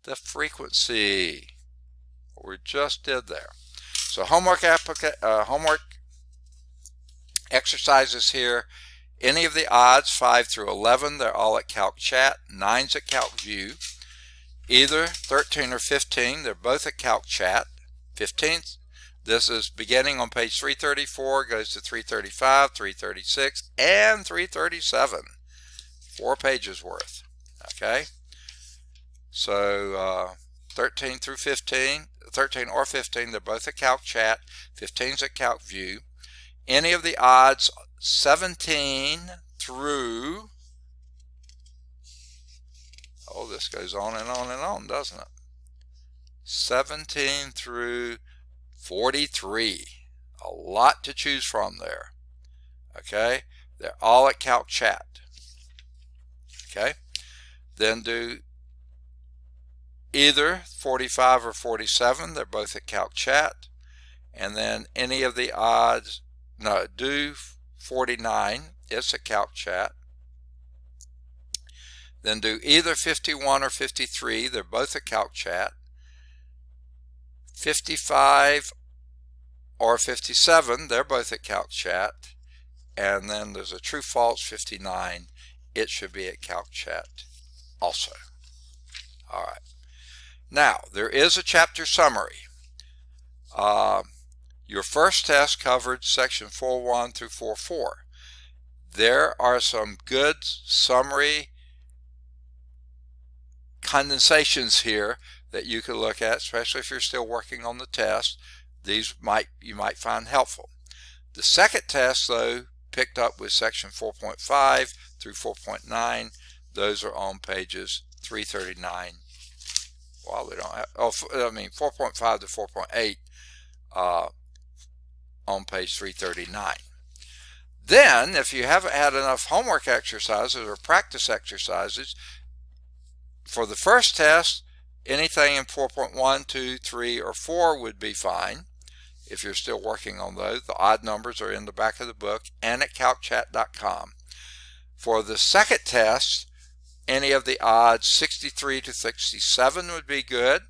Speaker 1: The frequency. What we just did there. So homework exercises here. Any of the odds 5 through 11, they're all at Calc Chat. 9's at Calc View. Either 13 or 15, they're both at Calc Chat. 15th, this is beginning on page 334, goes to 335, 336, and 337. 4 pages worth. Okay? So 13 through 15, 13 or 15, they're both at Calc Chat. 15's at Calc View. Any of the odds 17 through, oh, this goes on and on and on, doesn't it? 17 through 43. A lot to choose from there. Okay? They're all at Calc Chat. Okay? Then do either 45 or 47. They're both at Calc Chat. And then any of the odds, no, do 49. It's at Calc Chat. Then do either 51 or 53. They're both at Calc Chat. 55 or 57. They're both at Calc Chat. And then there's a true false 59. It should be at Calc Chat also. All right. Now, there is a chapter summary. Your first test covered section 4.1 through 4.4. There are some good summary condensations here that you could look at, especially if you're still working on the test. These you might find helpful. The second test, though, picked up with section 4.5 through 4.9. Those are on pages 339. Well, we don't have, 4.5 to 4.8 on page 339. Then, if you haven't had enough homework exercises or practice exercises, for the first test, anything in 4.1, 2, 3, or 4 would be fine. If you're still working on those, the odd numbers are in the back of the book and at calcchat.com. For the second test, any of the odds 63 to 67 would be good.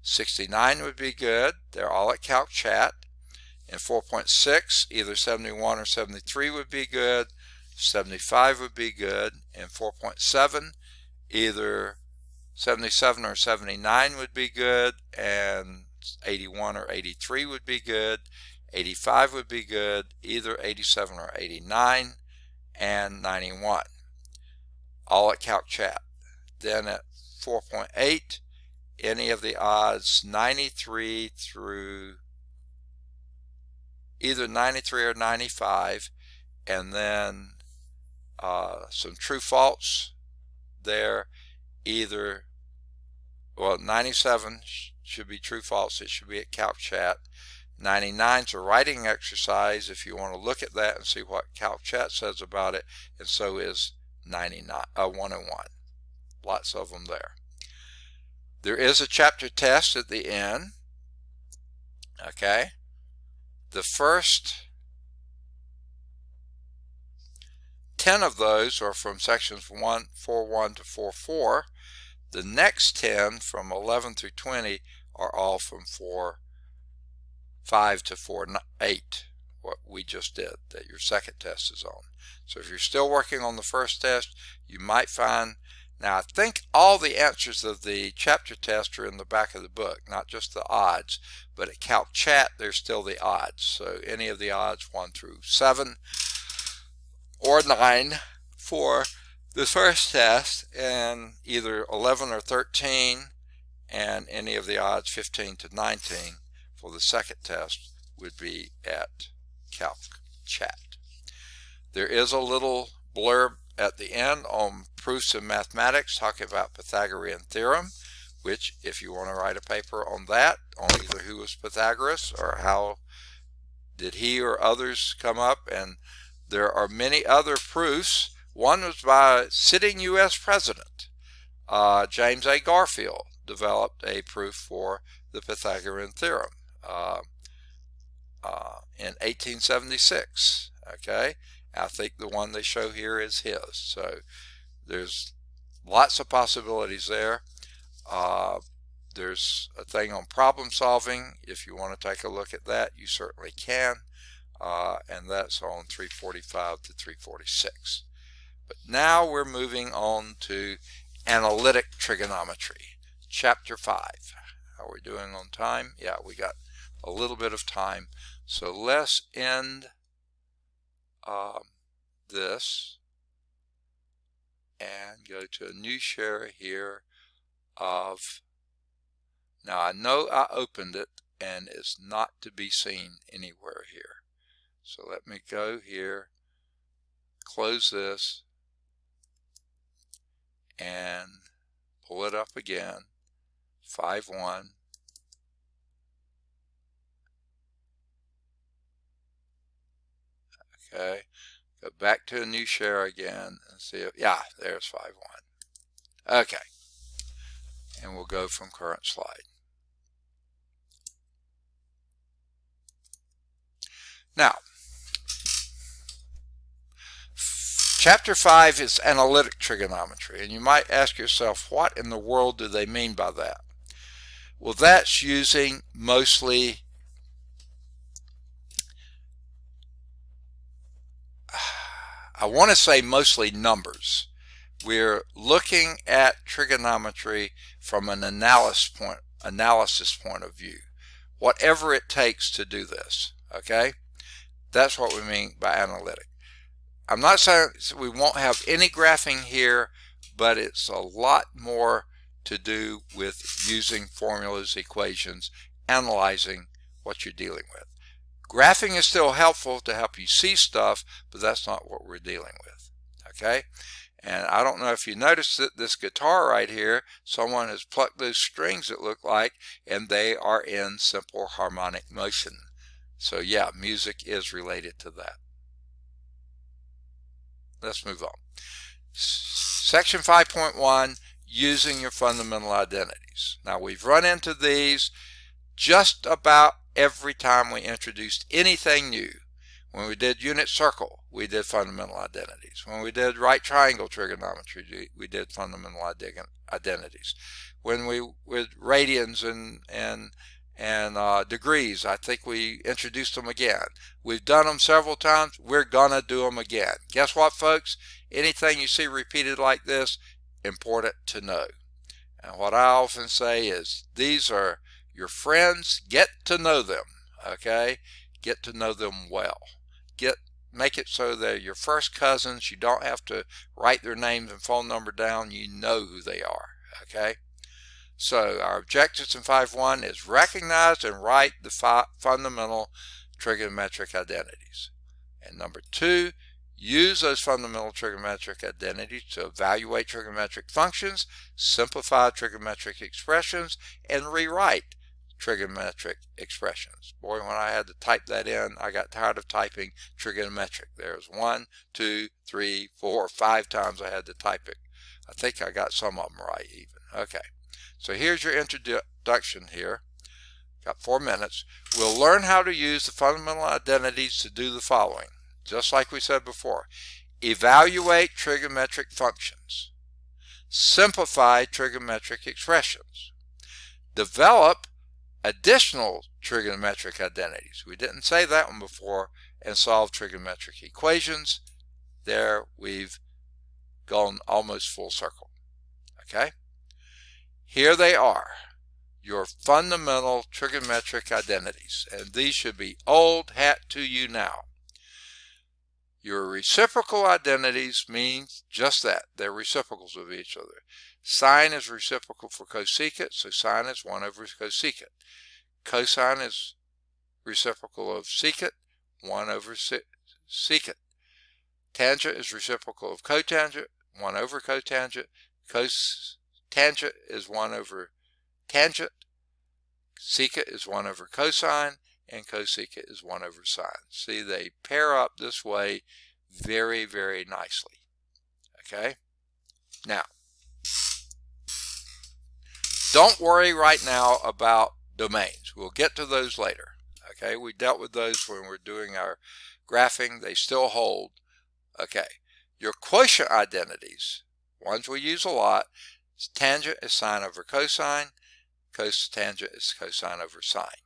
Speaker 1: 69 would be good. They're all at Calc Chat. In 4.6, either 71 or 73 would be good. 75 would be good. In 4.7, either 77 or 79 would be good, and 81 or 83 would be good. 85 would be good, either 87 or 89, and 91. All at Calc Chat. Then at 4.8, any of the odds 93 through either 93 or 95, and then some true false there. Either, well, 97 should be true false. It should be at Calc Chat. 99's a writing exercise if you want to look at that and see what Calc Chat says about it, and so is 101. Lots of them there. There is a chapter test at the end. Okay. The first 10 of those are from sections 4.1 to 4.4. The next 10 from 11 through 20 are all from 4.5 to 4.8, what we just did, that your second test is on. So if you're still working on the first test, you might find, now I think all the answers of the chapter test are in the back of the book, not just the odds, but at Calc Chat there's still the odds. So any of the odds 1 through 7 or 9 for the first test, and either 11 or 13, and any of the odds 15 to 19 for the second test would be at Calc Chat. There is a little blurb at the end on proofs in mathematics, talking about Pythagorean theorem, which if you want to write a paper on that, on either who was Pythagoras or how did he or others come up, and there are many other proofs. One was by a sitting U.S. president. James A. Garfield developed a proof for the Pythagorean theorem in 1876. Okay, I think the one they show here is his. So there's lots of possibilities there. There's a thing on problem solving. If you want to take a look at that, you certainly can. And that's on 345 to 346. But now we're moving on to analytic trigonometry, chapter 5. How are we doing on time? Yeah, we got a little bit of time. So let's end this and go to a new share here of, now I know I opened it and it's not to be seen anywhere here. So let me go here, close this, and pull it up again, 5.1. Okay, go back to a new share again and see if, yeah, there's 5.1. Okay, and we'll go from current slide. Now, chapter 5 is analytic trigonometry, and you might ask yourself, what in the world do they mean by that? Well, that's using mostly I want to say mostly numbers. We're looking at trigonometry from an analysis point of view, whatever it takes to do this. Okay, that's what we mean by analytic. I'm not saying we won't have any graphing here, but it's a lot more to do with using formulas, equations, analyzing what you're dealing with. Graphing is still helpful to help you see stuff, but that's not what we're dealing with. Okay, and I don't know if you noticed that this guitar right here, someone has plucked those strings, it looked like, and they are in simple harmonic motion. So yeah, music is related to that. Let's move on. Section 5.1, using your fundamental identities. Now we've run into these just about every time we introduced anything new. When we did unit circle, we did fundamental identities. When we did right triangle trigonometry, we did fundamental identities. When we with radians and degrees, I think we introduced them again. We've done them several times. We're gonna do them again. Guess what, folks? Anything you see repeated like this, important to know. And what I often say is, these are your friends. Get to know them. Okay, get to know them well. Make it so they're your first cousins. You don't have to write their names and phone number down. You know who they are. Okay. So our objectives in 5.1 is recognize and write the fundamental trigonometric identities. And number 2, use those fundamental trigonometric identities to evaluate trigonometric functions, simplify trigonometric expressions, and rewrite trigonometric expressions. Boy, when I had to type that in, I got tired of typing trigonometric. There's 1, 2, 3, 4, 5 times I had to type it. I think I got some of them right even. Okay. So here's your introduction here. Got 4 minutes. We'll learn how to use the fundamental identities to do the following. Just like we said before. Evaluate trigonometric functions. Simplify trigonometric expressions. Develop additional trigonometric identities. We didn't say that one before. And solve trigonometric equations. There we've gone almost full circle. Okay? Here they are, your fundamental trigonometric identities, and these should be old hat to you now. Your reciprocal identities mean just that. They're reciprocals of each other. Sine is reciprocal for cosecant, so sine is 1 over cosecant. Cosine is reciprocal of secant, 1 over secant. Tangent is reciprocal of cotangent, 1 over cotangent. Cotangent is 1 over tangent. Secant is 1 over cosine, and cosecant is 1 over sine. See, they pair up this way very, very nicely. Okay? Now, don't worry right now about domains. We'll get to those later. Okay? We dealt with those when we're doing our graphing. They still hold. Okay. Your quotient identities, ones we use a lot, tangent is sine over cosine, cotangent is cosine over sine.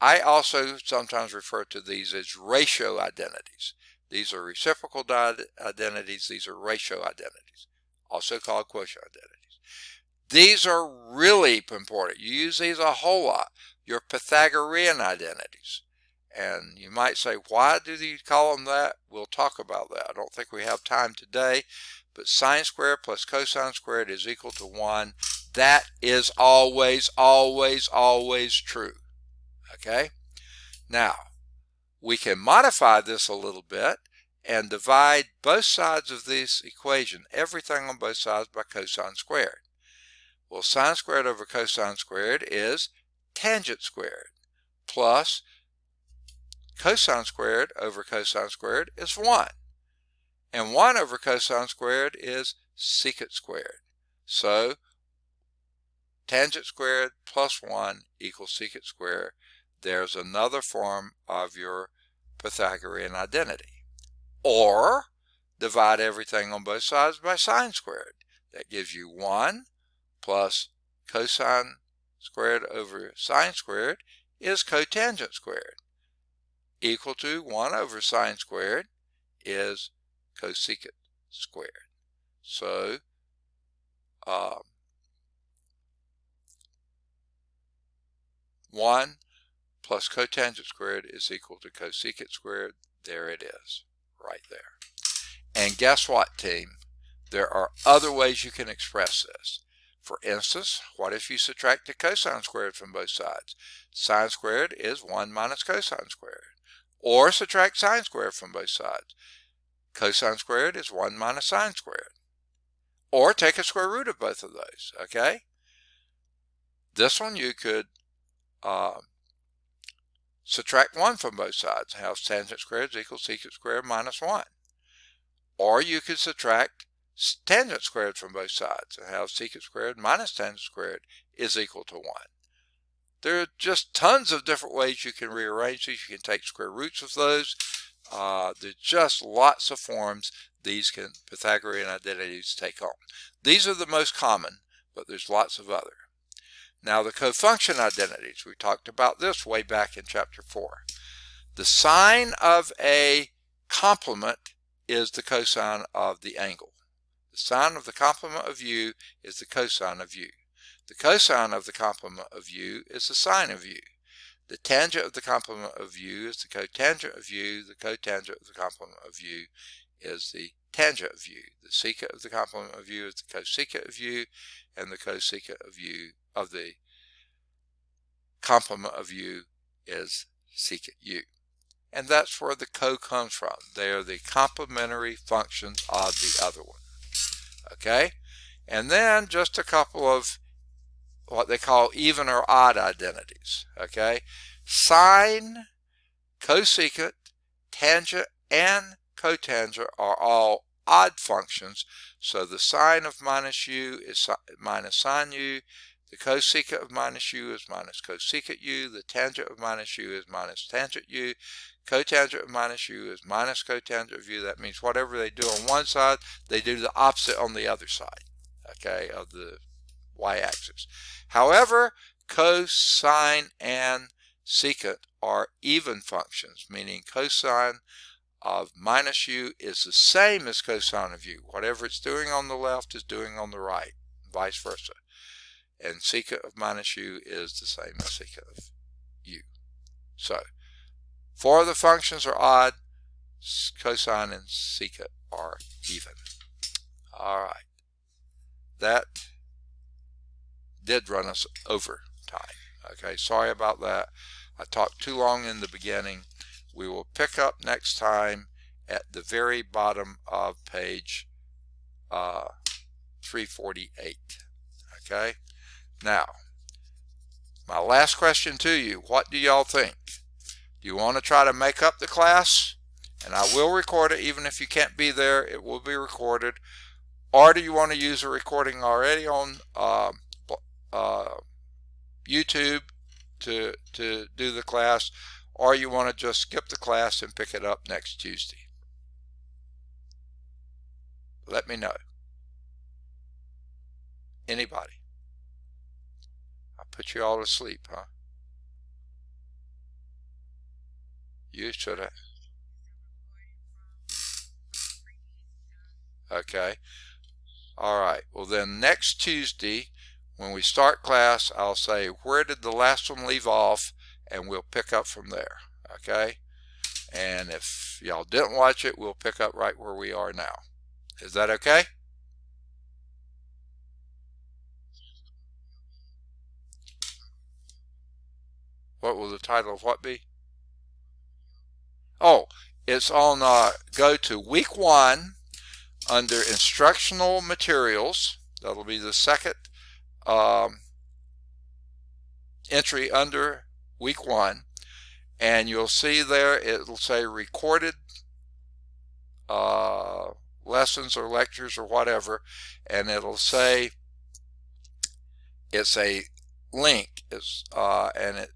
Speaker 1: I also sometimes refer to these as ratio identities. These are reciprocal identities. These are ratio identities, also called quotient identities. These are really important. You use these a whole lot. Your Pythagorean identities. And you might say, why do you call them that? We'll talk about that. I don't think we have time today. But sine squared plus cosine squared is equal to 1. That is always, always, always true. Okay? Now, we can modify this a little bit and divide both sides of this equation, everything on both sides, by cosine squared. Well, sine squared over cosine squared is tangent squared, plus cosine squared over cosine squared is 1. And 1 over cosine squared is secant squared. So, tangent squared plus 1 equals secant squared. There's another form of your Pythagorean identity. Or, divide everything on both sides by sine squared. That gives you 1 plus cosine squared over sine squared is cotangent squared, equal to 1 over sine squared is cosecant squared. So, 1 plus cotangent squared is equal to cosecant squared. There it is, right there. And guess what, team? There are other ways you can express this. For instance, what if you subtract the cosine squared from both sides? Sine squared is 1 minus cosine squared. Or subtract sine squared from both sides. Cosine squared is 1 minus sine squared. Or take a square root of both of those, okay? This one you could subtract 1 from both sides. Have tangent squared is equal to secant squared minus 1. Or you could subtract tangent squared from both sides and have secant squared minus tangent squared is equal to 1. There are just tons of different ways you can rearrange these. You can take square roots of those. There's just lots of forms these Pythagorean identities take on. These are the most common, but there's lots of other. Now the cofunction identities, we talked about this way back in chapter 4. The sine of a complement is the cosine of the angle. The sine of the complement of u is the cosine of u. The cosine of the complement of u is the sine of u. The tangent of the complement of u is the cotangent of u. The cotangent of the complement of u is the tangent of u. The secant of the complement of u is the cosecant of u, and the cosecant of u of the complement of u is secant u. And that's where the co comes from. They are the complementary functions of the other one. Okay? And then just a couple of what they call even or odd identities. Okay? Sine, cosecant, tangent, and cotangent are all odd functions. So the sine of minus u is minus sine u. The cosecant of minus u is minus cosecant u. The tangent of minus u is minus tangent u. Cotangent of minus u is minus cotangent of u. That means whatever they do on one side, they do the opposite on the other side, okay, of the y-axis. However, cosine and secant are even functions, meaning cosine of minus u is the same as cosine of u. Whatever it's doing on the left is doing on the right, vice versa. And secant of minus u is the same as secant of u. So, 4 of the functions are odd, cosine and secant are even. All right. That did run us over time. Okay, sorry about that. I talked too long in the beginning. We will pick up next time at the very bottom of page 348. Okay, now my last question to you, what do y'all think? Do you want to try to make up the class? And I will record it. Even if you can't be there, it will be recorded. Or do you want to use a recording already on YouTube to do the class? Or you want to just skip the class and pick it up next Tuesday? Let me know. Anybody? I put you all to sleep, huh? You should have. Okay. All right. Well, then next Tuesday, when we start class, I'll say, where did the last one leave off? And we'll pick up from there. Okay. And if y'all didn't watch it, we'll pick up right where we are now. Is that okay? What will the title of what be? Oh, it's on, go to week 1 under instructional materials. That'll be the second entry under week 1. And you'll see there, it'll say recorded lessons or lectures or whatever. And it'll say it's a link, and it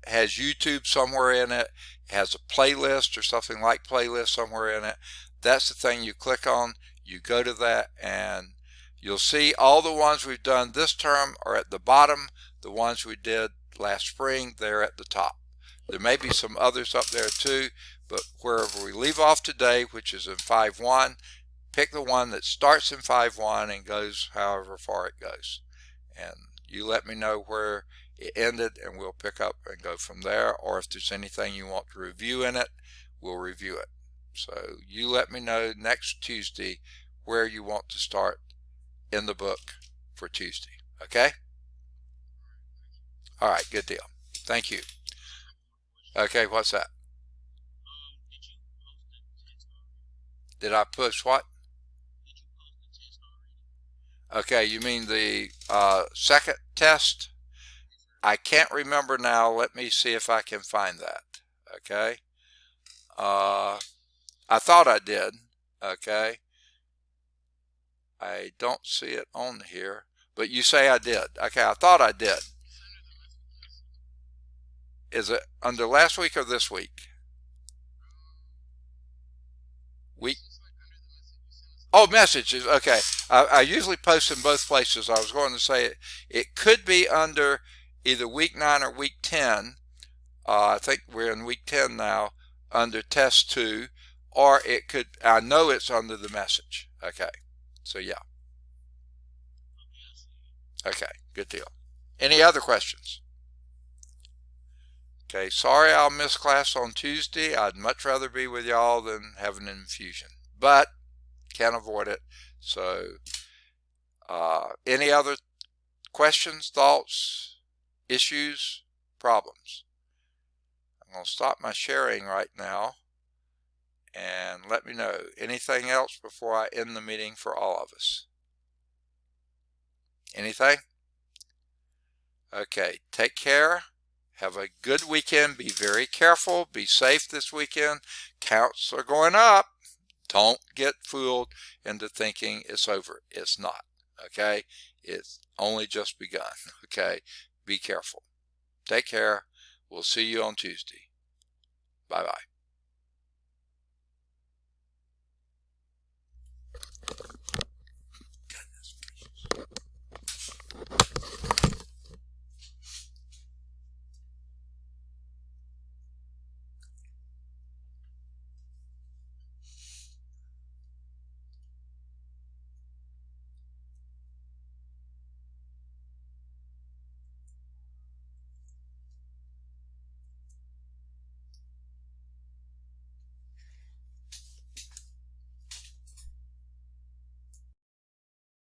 Speaker 1: has YouTube somewhere in it. It has a playlist or something like playlist somewhere in it. That's the thing you click on. You go to that and you'll see all the ones we've done this term are at the bottom. The ones we did last spring, they're at the top. There may be some others up there too, but wherever we leave off today, which is in 5.1, pick the one that starts in 5.1 and goes however far it goes. And you let me know where it ended and we'll pick up and go from there. Or if there's anything you want to review in it, we'll review it. So you let me know next Tuesday where you want to start in the book for Tuesday. Okay? All right, good deal. Thank you. Okay, what's that? Did I push what? Okay, you mean the second test? I can't remember now. Let me see if I can find that. Okay. I thought I did. Okay. I don't see it on here, but you say I did. Okay, I thought I did. Is it under last week or this week? Week. Oh, messages. Okay. I usually post in both places. I was going to say it could be under either week 9 or week 10. I think we're in week 10 now, under test 2, or it could, I know it's under the message. Okay. So yeah. Okay. Good deal. Any other questions? Okay. Sorry I'll miss class on Tuesday. I'd much rather be with y'all than have an infusion, but can't avoid it. So any other questions, thoughts, issues, problems? I'm going to stop my sharing right now and let me know. Anything else before I end the meeting for all of us? Anything? Okay, take care. Have a good weekend. Be very careful. Be safe this weekend. Counts are going up. Don't get fooled into thinking it's over. It's not. Okay? It's only just begun. Okay? Be careful. Take care. We'll see you on Tuesday. Bye-bye.